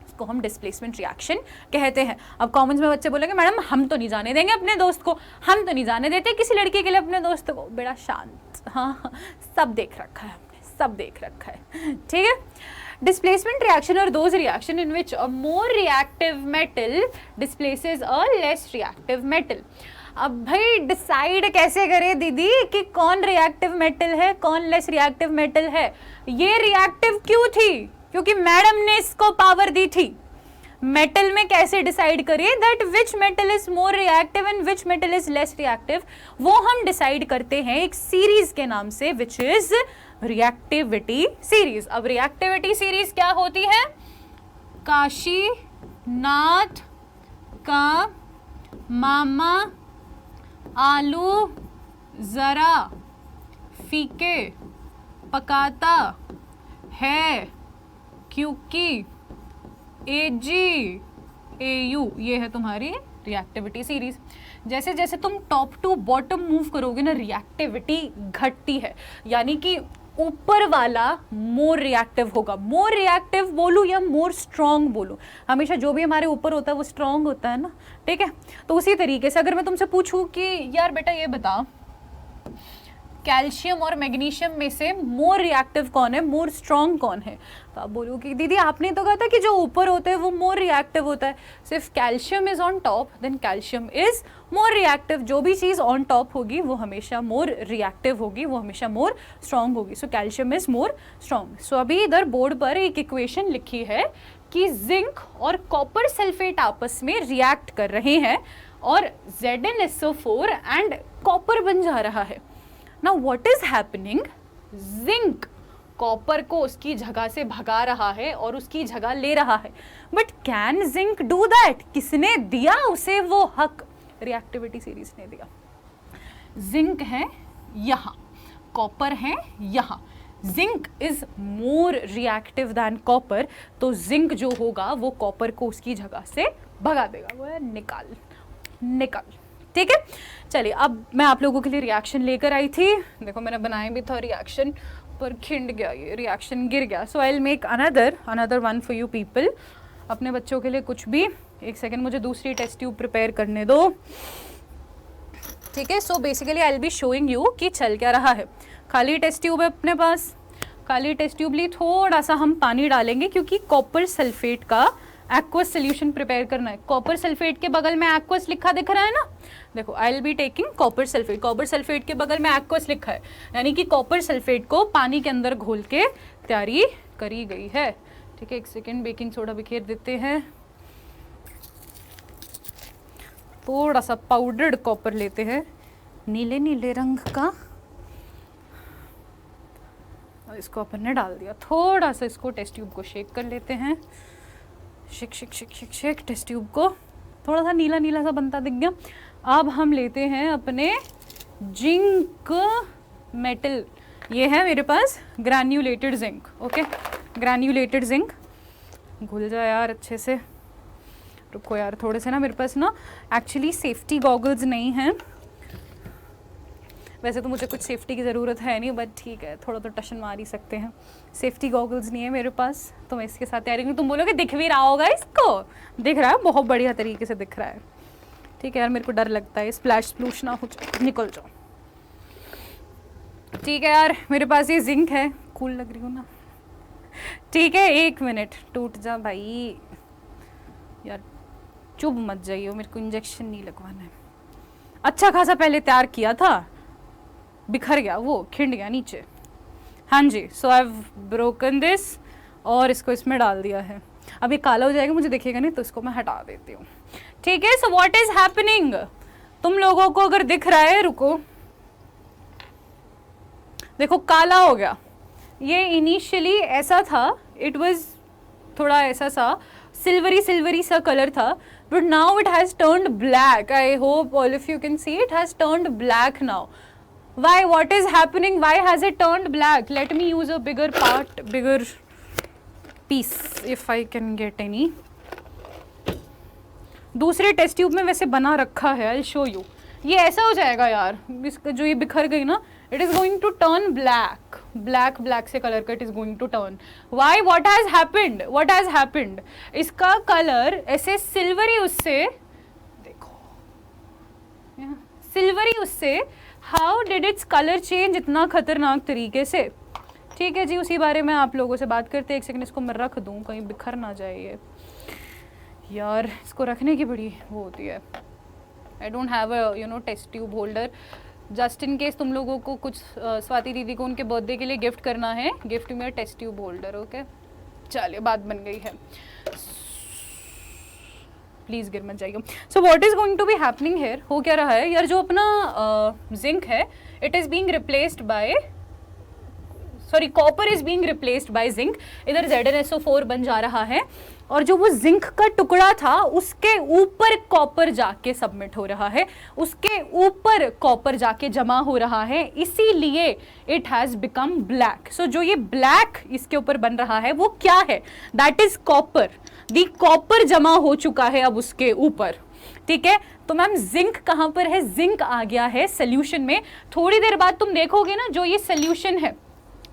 उसको हम डिस्प्लेसमेंट रिएक्शन कहते हैं। अब कॉमन्स में बच्चे बोलेंगे मैडम हम तो नहीं जाने देंगे अपने दोस्त को, हम तो नहीं जाने देते किसी लड़की के लिए अपने दोस्त को। बेटा शांत, हाँ सब देख रखा है हमने, सब देख रखा है। ठीक है, Displacement reaction are those reaction in which a more reactive metal displaces a less reactive metal. अब भाई डिसाइड कैसे करें दीदी कि कौन रिएक्टिव मेटल है कौन लेस रिएक्टिव मेटल है? ये रिएक्टिव क्यों थी? क्योंकि मैडम ने इसको पावर दी थी। मेटल में कैसे डिसाइड करें that which metal is more reactive and which metal is less reactive? वो हम डिसाइड करते हैं एक सीरीज के नाम से विच इज रिएक्टिविटी सीरीज। अब रिएक्टिविटी सीरीज क्या होती है? काशी नाथ का मामा आलू जरा फीके पकाता है क्योंकि AgAu ये है तुम्हारी रिएक्टिविटी सीरीज। जैसे जैसे तुम टॉप टू बॉटम मूव करोगे ना रिएक्टिविटी घटती है, यानी कि ऊपर वाला मोर रिएक्टिव होगा। मोर रिएक्टिव बोलूं या मोर स्ट्रॉन्ग बोलूं, हमेशा जो भी हमारे ऊपर होता है वो स्ट्रॉन्ग होता है ना, ठीक है। तो उसी तरीके से अगर मैं तुमसे पूछूं कि यार बेटा ये बता कैल्शियम और मैग्नीशियम में से मोर रिएक्टिव कौन है, मोर स्ट्रॉन्ग कौन है, तो आप बोलोगे दीदी आपने तो कहा था कि जो ऊपर होता है वो मोर रिएक्टिव होता है। सिर्फ calcium is on top then calcium is more reactive. जो भी चीज़ ऑन टॉप होगी वो हमेशा मोर रिएक्टिव होगी, वो हमेशा मोर स्ट्रॉन्ग होगी। So calcium is more strong. So अभी इधर बोर्ड पर एक इक्वेशन लिखी है कि जिंक और कॉपर सल्फेट आपस में रिएक्ट कर रहे हैं और ZnSO4 एंड कॉपर बन जा रहा है। Now what is happening? Zinc copper को उसकी जगह से भगा रहा है और उसकी जगह ले रहा है। But can zinc do that? किसने दिया उसे वो हक? रिएक्टिविटी सीरीज ने दिया। जिंक है यहाँ, कॉपर है यहाँ। Zinc is more reactive than copper, तो जिंक जो होगा वो कॉपर को उसकी जगह से भगा देगा, वो है निकाल। ठीक है, चलिए अब मैं आप लोगों के लिए रिएक्शन लेकर आई थी। देखो मैंने बनाया भी था रिएक्शन, पर खिंड गया, ये रिएक्शन गिर गया। So I will make another one for you people. अपने बच्चों के लिए कुछ भी, एक सेकेंड मुझे दूसरी टेस्ट ट्यूब प्रिपेयर करने दो। ठीक है, so basically I will be showing you कि चल क्या रहा है। खाली टेस्ट ट्यूब है अपने पास, खाली टेस्ट ट्यूब ली थोड़ा सा हम पानी डालेंगे क्योंकि कॉपर सल्फेट का एक्वस सोल्यूशन प्रिपेयर करना है। कॉपर सल्फेट के बगल में एक्वस लिखा दिख रहा है ना, देखो I will be taking copper sulphate. Copper sulphate के बगल में एक्वस लिखा है, यानी कि कॉपर सल्फेट को पानी के अंदर घोल के तैयारी करी गई है। ठीक है, एक सेकेंड बेकिंग सोडा बिखेर देते हैं। थोड़ा सा पाउडर्ड कॉपर लेते हैं नीले नीले रंग का, और इसको अपन ने डाल दिया। थोड़ा सा इसको टेस्ट ट्यूब को शेक कर लेते हैं। Shake shake shake shake shake test tube को, थोड़ा सा नीला नीला सा बनता दिख गया। अब हम लेते हैं अपने जिंक मेटल, ये है मेरे पास granulated zinc. Okay, granulated zinc घुल जाए यार अच्छे से। रुको यार, थोड़े से ना मेरे पास ना एक्चुअली सेफ्टी गॉगल्स नहीं हैं। वैसे तो मुझे कुछ सेफ्टी की ज़रूरत है नहीं, बट ठीक है थोड़ा तो टशन मार ही सकते हैं। सेफ्टी गॉगल्स नहीं है मेरे पास, तो मैं इसके साथ तैयारी करूँ। तुम बोलोगे दिख भी रहा होगा, इसको दिख रहा है, बहुत बढ़िया तरीके से दिख रहा है। ठीक है यार, मेरे को डर लगता है स्प्लैश स्प्लूश ना हो जाए, निकल जाओ। ठीक है यार, मेरे पास ये जिंक है, कूल लग रही हूँ ना। ठीक है, 1 मिनट, टूट जा भाई यार, चुप मत जाइए, मेरे को इंजेक्शन नहीं लगवाना है। अच्छा खासा पहले तैयार किया था, बिखर गया, वो खिंड गया नीचे। हाँ जी, सो आई हैव ब्रोकन दिस और इसको इसमें डाल दिया है। अब ये काला हो जाएगा, मुझे दिखेगा नहीं, तो इसको मैं हटा देती हूँ। ठीक है, सो व्हाट इज हैपनिंग? तुम लोगों को अगर दिख रहा है, रुको, देखो काला हो गया। ये इनिशियली ऐसा था, इट वाज थोड़ा ऐसा सा सिल्वरी सा कलर था, but now it has turned black. I hope all of you can see it has turned black now. Why? What is happening? Why has it turned black? Let me use a bigger piece if I can get any. दूसरे टेस्ट ट्यूब में वैसे बना रखा है, I'll show you. ये ऐसा हो जाएगा यार, इसका जो ये बिखर गई ना, it is going to turn black. Black से कलर का it is going to turn. Why? What has happened? What has happened? इसका कलर ऐसे सिल्वरी उससे, देखो सिल्वरी उससे, how did its colour change इतना खतरनाक तरीके से? ठीक है जी, उसी बारे में आप लोगों से बात करते हैं। एक सेकंड इसको मैं रख दूँ, कहीं बिखर ना जाए ये यार, इसको रखने की बड़ी वो होती है। I don't have a test tube holder, just in case तुम लोगों को कुछ स्वाति दीदी को उनके बर्थडे के लिए गिफ्ट करना है, गिफ्ट में टेस्ट ट्यूब होल्डर। ओके चलिए, बात बन गई है, प्लीज गिर मत जाइए। So what is going to be happening here, हो क्या रहा है यार, जो अपना जिंक है it is being replaced by, sorry copper is being replaced by zinc. इधर ZnSO4 बन जा रहा है और जो वो जिंक का टुकड़ा था उसके ऊपर कॉपर जाके सबमिट हो रहा है, उसके ऊपर कॉपर जाके जमा हो रहा है, इसीलिए इट हैज बिकम ब्लैक। सो जो ये ब्लैक इसके ऊपर बन रहा है वो क्या है, that is copper. The copper जमा हो चुका है अब उसके ऊपर, ठीक है। तो मैम जिंक कहां पर है, जिंक आ गया है सोल्यूशन में। थोड़ी देर बाद तुम देखोगे ना जो ये सोल्यूशन है,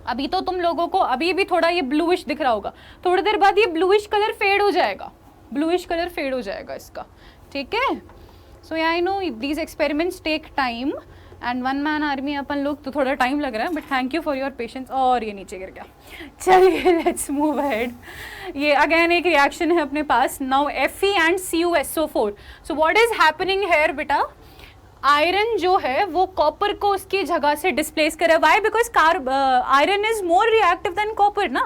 अभी तो तुम लोगों को अभी भी थोड़ा ये ब्लूइश दिख रहा होगा, थोड़ी देर बाद ये ब्लूइश कलर फेड हो जाएगा, ब्लूइश कलर फेड हो जाएगा इसका, ठीक है। So I know these experiments take time and one man army अपन लोग तो थोड़ा टाइम लग रहा है, but thank you for your patience. और ये नीचे गिर गया, चलिए लेट्स मूव अहेड। ये अगेन एक रिएक्शन है अपने पास, now Fe and CuSO4। So what is happening here बेटा, आयरन जो है वो कॉपर को उसकी जगह से डिस्प्लेस करे। Why, because iron is more reactive than copper ना।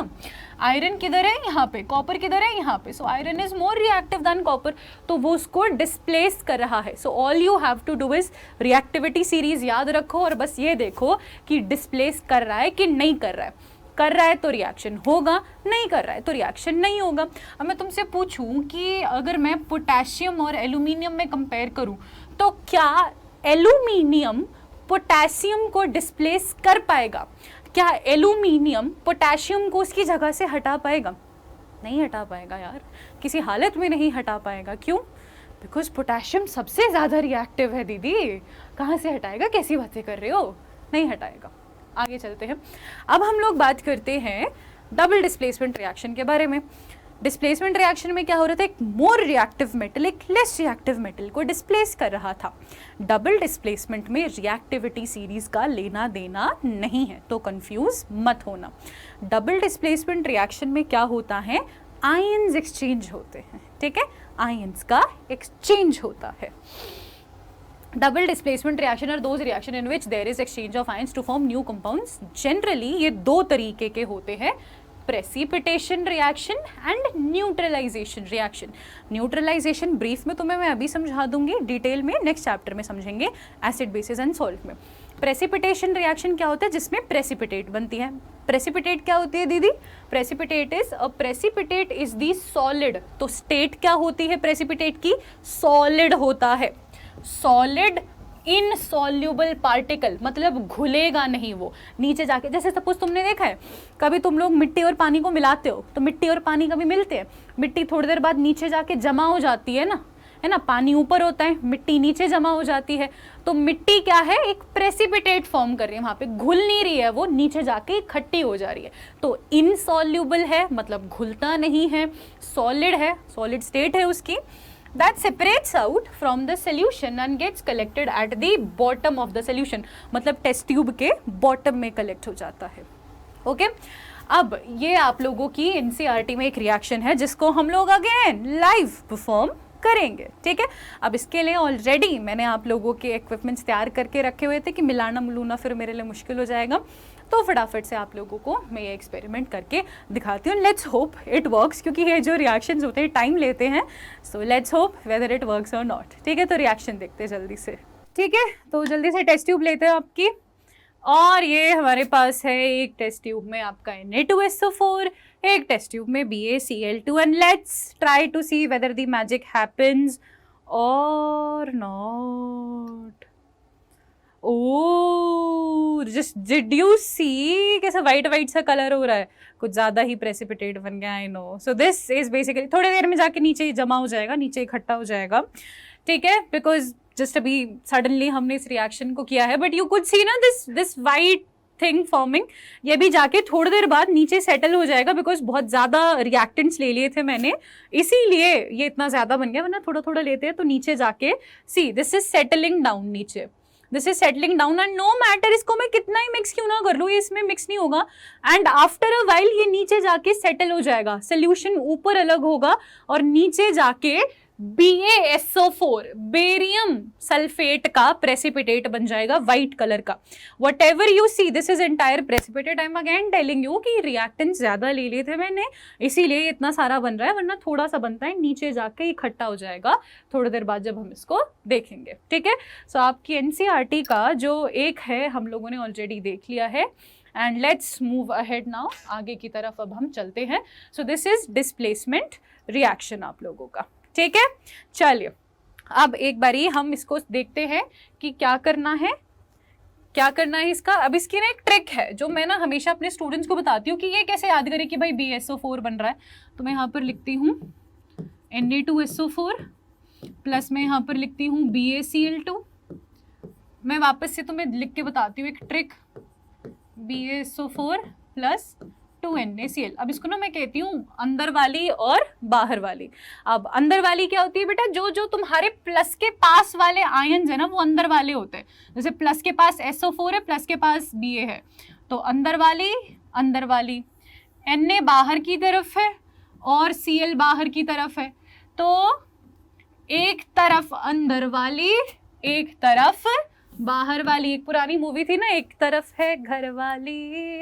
आयरन किधर है, यहाँ पे, कॉपर किधर है, यहाँ पे। So iron is more reactive than copper, तो वो उसको डिस्प्लेस कर रहा है। So all you have to do is reactivity series याद रखो और बस ये देखो कि डिस्प्लेस कर रहा है कि नहीं कर रहा है। कर रहा है तो रिएक्शन होगा, नहीं कर रहा है तो रिएक्शन नहीं होगा। अब मैं तुमसे पूछूं कि अगर मैं पोटेशियम और एल्यूमिनियम में कंपेयर करूं तो क्या एल्यूमिनियम पोटेशियम को डिस्प्लेस कर पाएगा, क्या एल्यूमिनियम पोटेशियम को उसकी जगह से हटा पाएगा, नहीं हटा पाएगा यार, किसी हालत में नहीं हटा पाएगा। क्यों, बिकॉज पोटेशियम सबसे ज़्यादा रिएक्टिव है दीदी, कहाँ से हटाएगा, कैसी बातें कर रहे हो, नहीं हटाएगा। आगे चलते हैं, अब हम लोग बात करते हैं डबल डिस्प्लेसमेंट रिएक्शन के बारे में। डिस्प्लेसमेंट रिएक्शन में क्या हो रहा था, एक मोर रिएक्टिव मेटल एक लेस रिएक्टिव मेटल को डिस्प्लेस कर रहा था। डबल डिस्प्लेसमेंट में रिएक्टिविटी सीरीज का लेना देना नहीं है, तो कंफ्यूज मत होना। डबल डिस्प्लेसमेंट रिएक्शन में क्या होता है, आयंस एक्सचेंज होते हैं, ठीक है, आयंस का एक्सचेंज होता है। Double displacement reaction are those reaction in which there is exchange of ions to form new compounds. Generally ये दो तरीके के होते हैं, precipitation reaction and neutralization reaction. Neutralization brief में तुम्हें मैं अभी समझा दूंगी, डिटेल में नेक्स्ट चैप्टर में समझेंगे एसिड बेसिस एंड सॉल्ट में। प्रेसिपिटेशन रिएक्शन क्या होता है, जिसमें प्रेसिपिटेट बनती है। प्रेसिपिटेट क्या होती है दीदी, precipitate is a precipitate is the solid. तो स्टेट क्या होती है प्रेसिपिटेट की, सॉलिड होता है, सॉलिड इनसॉल्युबल पार्टिकल, मतलब घुलेगा नहीं वो नीचे जाके। जैसे सपोज तुमने देखा है कभी तुम लोग मिट्टी और पानी को मिलाते हो, तो मिट्टी और पानी कभी मिलते हैं, मिट्टी थोड़ी देर बाद नीचे जाके जमा हो जाती है ना, पानी ऊपर होता है, मिट्टी नीचे जमा हो जाती है। तो मिट्टी क्या है, एक प्रेसिपिटेट फॉर्म कर रही है, वहां पे घुल नहीं रही है, वो नीचे जाके इकट्ठी हो जा रही है। तो इनसॉल्युबल है मतलब घुलता नहीं है, सॉलिड है, सॉलिड स्टेट है उसकी, that separates out from the solution and gets collected at the bottom of the solution, मतलब टेस्ट ट्यूब के बॉटम में कलेक्ट हो जाता है। ओके अब ये आप लोगों की एनसीईआरटी में एक रिएक्शन है जिसको हम लोग अगेन लाइव परफॉर्म करेंगे, ठीक है। अब इसके लिए ऑलरेडी मैंने आप लोगों के इक्विपमेंट्स तैयार करके रखे हुए थे कि मिलाना मिलूना फिर मेरे लिए मुश्किल हो जाएगा, तो फटाफट से आप लोगों को मैं ये एक्सपेरिमेंट करके दिखाती हूँ। लेट्स होप इट वर्क्स, क्योंकि ये जो रिएक्शंस होते हैं टाइम लेते हैं, so let's hope whether it works or not, ठीक है। तो रिएक्शन देखते हैं जल्दी से, ठीक है। तो जल्दी से टेस्ट ट्यूब लेते हैं आपकी, और ये हमारे पास है एक टेस्ट ट्यूब में आपका Na2SO4, एक टेस्ट ट्यूब में BaCl2, and let's try to see whether the magic happens or not. Oh just did you see कैसा वाइट वाइट सा कलर हो रहा है, कुछ ज़्यादा ही प्रेसिपिटेट बन गया, I know. So this is basically थोड़ी देर में जाके नीचे जमा हो जाएगा, नीचे इकट्ठा हो जाएगा, ठीक है, बिकॉज जस्ट अभी सडनली हमने इस रिएक्शन को किया है, बट यू कुड सी ना दिस वाइट थिंग फॉर्मिंग, ये भी जाके थोड़ी देर बाद नीचे सेटल हो जाएगा, बिकॉज बहुत ज़्यादा रिएक्टेंट्स ले लिए थे मैंने, इसीलिए ये इतना ज़्यादा बन गया, वरना थोड़ा थोड़ा लेते हैं तो नीचे जाके see this is settling down नीचे, this is settling down and no matter इसको मैं कितना ही मिक्स क्यों ना कर लूँ, ये इसमें मिक्स नहीं होगा एंड आफ्टर अ वाइल ये नीचे जाके सेटल हो जाएगा, सोल्यूशन ऊपर अलग होगा और नीचे जाके BaSO4 बेरियम सल्फेट का प्रेसिपिटेट बन जाएगा व्हाइट कलर का। What ever you see this is entire precipitate. I am again telling you कि रिएक्टेंट ज्यादा ले लिए थे मैंने, इसीलिए इतना सारा बन रहा है, वरना थोड़ा सा बनता है, नीचे जाके इकट्ठा हो जाएगा थोड़ी देर बाद जब हम इसको देखेंगे, ठीक है। सो आपकी NCERT का जो एक है हम लोगों ने ऑलरेडी देख लिया है and let's move ahead now, आगे की तरफ अब हम चलते हैं। So this is displacement reaction आप लोगों का, ठीक है। चलिए अब एक बारी हम इसको देखते हैं कि क्या करना है, क्या करना है इसका। अब इसकी ना एक ट्रिक है जो मैं ना हमेशा अपने स्टूडेंट्स को बताती हूँ कि ये कैसे याद करें कि भाई BaSO4 बन रहा है। तो मैं यहाँ पर लिखती हूँ Na2SO4 प्लस मैं यहाँ पर लिखती हूँ BaCl2। मैं वापस से तुम्हें लिख के बताती हूँ एक ट्रिक, BaSO4 प्लस 2NaCl। अब इसको ना मैं कहती हूँ अंदर वाली और बाहर वाली। अब अंदर वाली क्या होती है बेटा, जो जो तुम्हारे प्लस के पास वाले आयन्स है ना वो अंदर वाले होते हैं। जैसे प्लस के पास SO4 है, प्लस के पास Ba है, तो अंदर वाली Na बाहर की तरफ है और Cl बाहर की तरफ है, तो एक तरफ अंदर वाली एक तरफ बाहर वाली। एक पुरानी मूवी थी ना, एक तरफ है घर वाली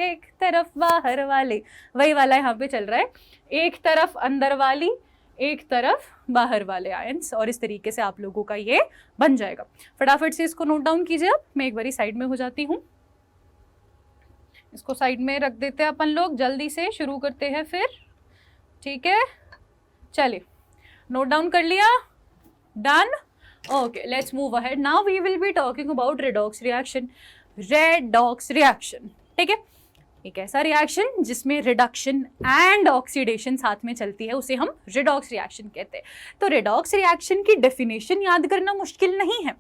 एक तरफ बाहर वाली, वही वाला यहाँ पे चल रहा है, एक तरफ अंदर वाली एक तरफ बाहर वाले आयंस, और इस तरीके से आप लोगों का ये बन जाएगा। फटाफट से इसको नोट डाउन कीजिए। अब मैं एक बारी साइड में हो जाती हूँ, इसको साइड में रख देते हैं अपन लोग, जल्दी से शुरू करते हैं फिर, ठीक है। चलिए नोट डाउन कर लिया, done. Okay, let's move ahead. Now we will be talking about redox reaction. Redox reaction, ठीक है। एक ऐसा रिएक्शन जिसमें रिडक्शन एंड ऑक्सीडेशन साथ में चलती है, उसे हम रिडॉक्स रिएक्शन कहते हैं। तो रिडॉक्स रिएक्शन की डेफिनेशन याद करना मुश्किल नहीं है,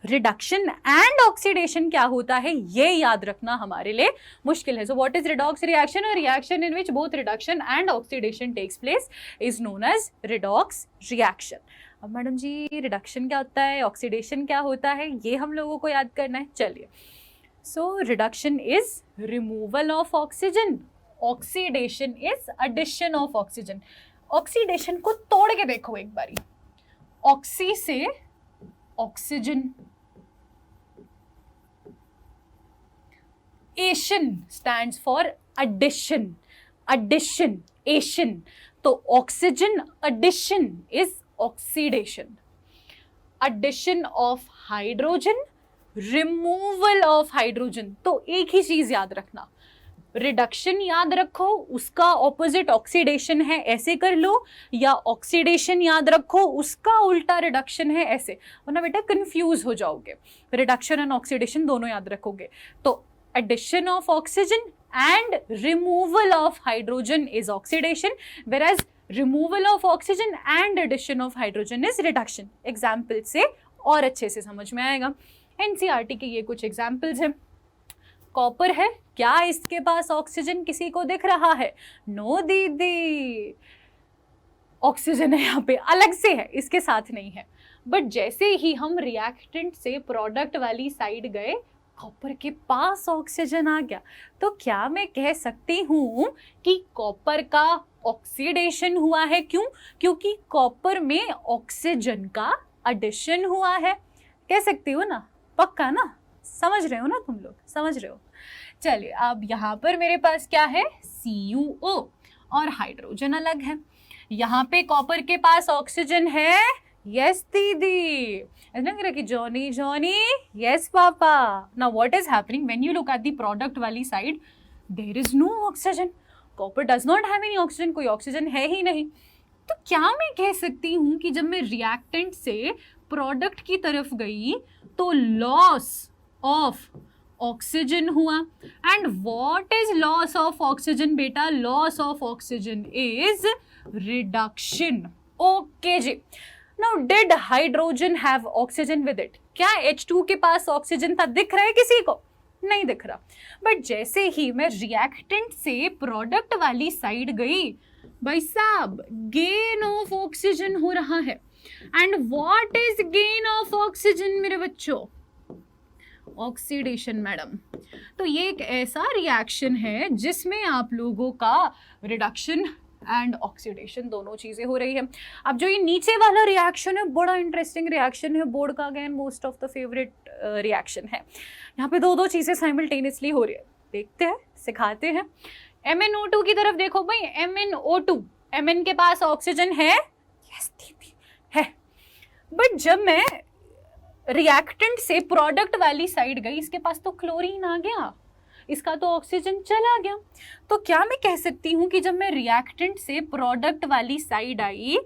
रिडक्शन एंड ऑक्सीडेशन क्या होता है ये याद रखना हमारे लिए मुश्किल है। So what is redox reaction? A reaction in which both reduction and oxidation takes place is known as redox reaction. अब मैडम जी रिडक्शन क्या होता है, ऑक्सीडेशन क्या होता है, ये हम लोगों को याद करना है। चलिए, so reduction is removal of oxygen, oxidation is addition of oxygen। Oxidation को तोड़ के देखो एक बारी, ऑक्सी से oxygen, ation stands for addition, addition, ation, तो oxygen addition is oxidation, addition of hydrogen, removal of hydrogen. तो एक ही चीज याद रखना, रिडक्शन याद रखो उसका ऑपोजिट ऑक्सीडेशन है, ऐसे कर लो, या ऑक्सीडेशन याद रखो उसका उल्टा रिडक्शन है, ऐसे, वरना बेटा कंफ्यूज हो जाओगे। रिडक्शन एंड ऑक्सीडेशन दोनों याद रखोगे। तो addition of oxygen and removal of hydrogen is oxidation, whereas removal of oxygen and addition of hydrogen is reduction. Example से और अच्छे से समझ में आएगा। NCERT के ये कुछ एग्जाम्पल्स हैं। कॉपर है, क्या इसके पास ऑक्सीजन किसी को दिख रहा है? नो दीदी, ऑक्सीजन है यहाँ पे, अलग से है, इसके साथ नहीं है। बट जैसे ही हम रिएक्टेंट से प्रोडक्ट वाली साइड गए, कॉपर के पास ऑक्सीजन आ गया। तो क्या मैं कह सकती हूँ कि कॉपर का ऑक्सीडेशन हुआ है? क्यों? क्योंकि कॉपर में ऑक्सीजन का एडिशन हुआ है। कह सकती हूँ ना, पक्का ना, समझ रहे हो ना तुम लोग, समझ रहे हो। चलिए, अब यहाँ पर मेरे पास क्या है, CuO और हाइड्रोजन अलग है। यहाँ पे कॉपर के पास ऑक्सीजन है, यस दीदी, ऐसा कि Johnny Johnny, yes papa. Now what is happening when you look at the product वाली side, there is no oxygen, copper does not have any oxygen, कोई ऑक्सीजन है ही नहीं। तो क्या मैं कह सकती हूँ कि जब मैं रिएक्टेंट से प्रोडक्ट की तरफ गई तो लॉस ऑफ ऑक्सीजन हुआ। And what is loss of oxygen बेटा? Loss of oxygen is reduction. Okay जी। Now did hydrogen have oxygen with it? क्या H2 के पास ऑक्सीजन था? दिख रहा है किसी को? नहीं दिख रहा। बट जैसे ही मैं रिएक्टेंट से प्रोडक्ट वाली साइड गई, भाई साहब गेन ऑफ ऑक्सीजन हो रहा है। And what is gain of oxygen मेरे बच्चों? Oxidation madam. तो ये एक ऐसा रिएक्शन है जिसमें आप लोगों का रिडक्शन एंड ऑक्सीडेशन दोनों चीज़ें हो रही है। अब जो ये नीचे वाला रिएक्शन है बड़ा इंटरेस्टिंग रिएक्शन है, बोर्ड का again most of the favourite reaction है। यहाँ पे दो चीज़ें साइमल्टेनियसली हो रही है, देखते हैं, सिखाते हैं। MnO2 की तरफ देखो भाई, MnO2, Mn के पास ऑक्सीजन है, यस दीदी है, बट जब मैं रिएक्टेंट से प्रोडक्ट वाली साइड गई, इसके पास तो क्लोरीन आ गया, इसका तो ऑक्सीजन चला गया। तो क्या मैं कह सकती हूँ कि जब मैं रिएक्टेंट से प्रोडक्ट वाली साइड आई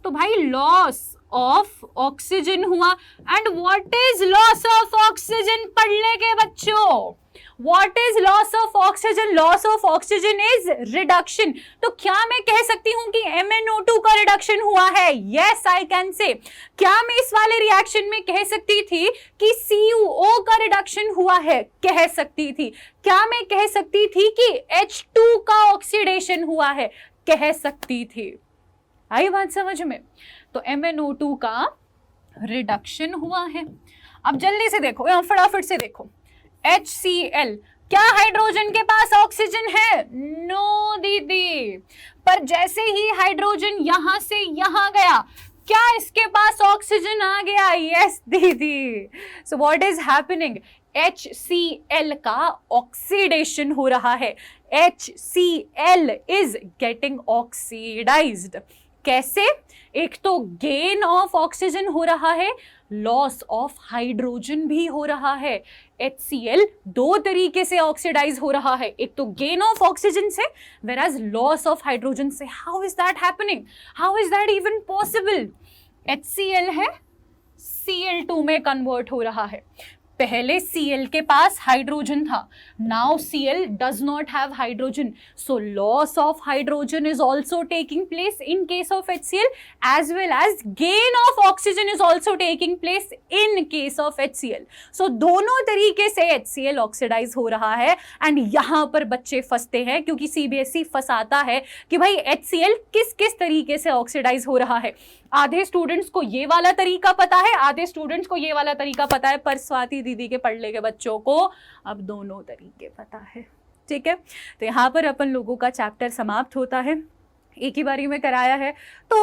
तो भाई लॉस ऑफ ऑक्सीजन हुआ। And what is loss of oxygen पढ़ ले के बच्चों? What is loss of oxygen? Loss of oxygen is reduction. तो क्या मैं कह सकती हूँ कि MnO2 का रिडक्शन हुआ है? Yes, I can say. क्या मैं इस वाले रिएक्शन में कह सकती थी कि CuO का रिडक्शन हुआ है? कह सकती थी। क्या मैं कह सकती थी कि H2 का ऑक्सीडेशन हुआ है? कह सकती थी। आई बात समझ में? तो MnO2 का रिडक्शन हुआ है। अब जल्दी से देखो, यहाँ फटाफट से देखो, HCl, क्या हाइड्रोजन के पास ऑक्सीजन है? नो दीदी। पर जैसे ही हाइड्रोजन यहां से यहां गया, क्या इसके पास ऑक्सीजन आ गया? यस दीदी। So what is happening? HCl का ऑक्सीडेशन हो रहा है। HCl is getting oxidised. कैसे? एक तो गेन ऑफ ऑक्सीजन हो रहा है, लॉस ऑफ हाइड्रोजन भी हो रहा है। HCl दो तरीके से ऑक्सीडाइज हो रहा है, एक तो गेन ऑफ ऑक्सीजन से, whereas लॉस ऑफ हाइड्रोजन से। How is that happening? How is that even possible? HCl है, Cl2 में कन्वर्ट हो रहा है। पहले Cl के पास हाइड्रोजन था, now Cl does not have hydrogen, so loss of hydrogen is also taking place in case of HCl, as well as gain of oxygen is also taking place in case of HCl. So दोनों तरीके से HCl ऑक्सीडाइज हो रहा है। एंड यहाँ पर बच्चे फंसते हैं क्योंकि CBSE फंसाता है कि भाई HCl किस किस तरीके से ऑक्सीडाइज हो रहा है। आधे स्टूडेंट्स को ये वाला तरीका पता है, आधे स्टूडेंट्स को ये वाला तरीका पता है, पर स्वाति दीदी के पढ़ने के बच्चों को अब दोनों तरीके पता है। ठीक है, तो यहाँ पर अपन लोगों का चैप्टर समाप्त होता है। एक ही बारी में कराया है तो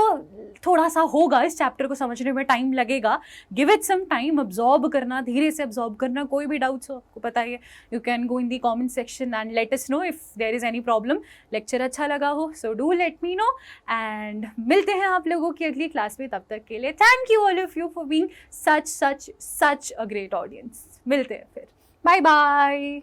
थोड़ा सा होगा, इस चैप्टर को समझने में टाइम लगेगा। Give it some time, absorb करना, धीरे से अब्जॉर्ब करना। कोई भी डाउट्स हो आपको पता है, you can go in the comment section and let us know if there is any problem. Lecture अच्छा लगा हो so do let me know, and मिलते हैं आप लोगों की अगली क्लास में। तब तक के लिए thank you all of you for being such a great audience. मिलते हैं फिर, बाय बाय।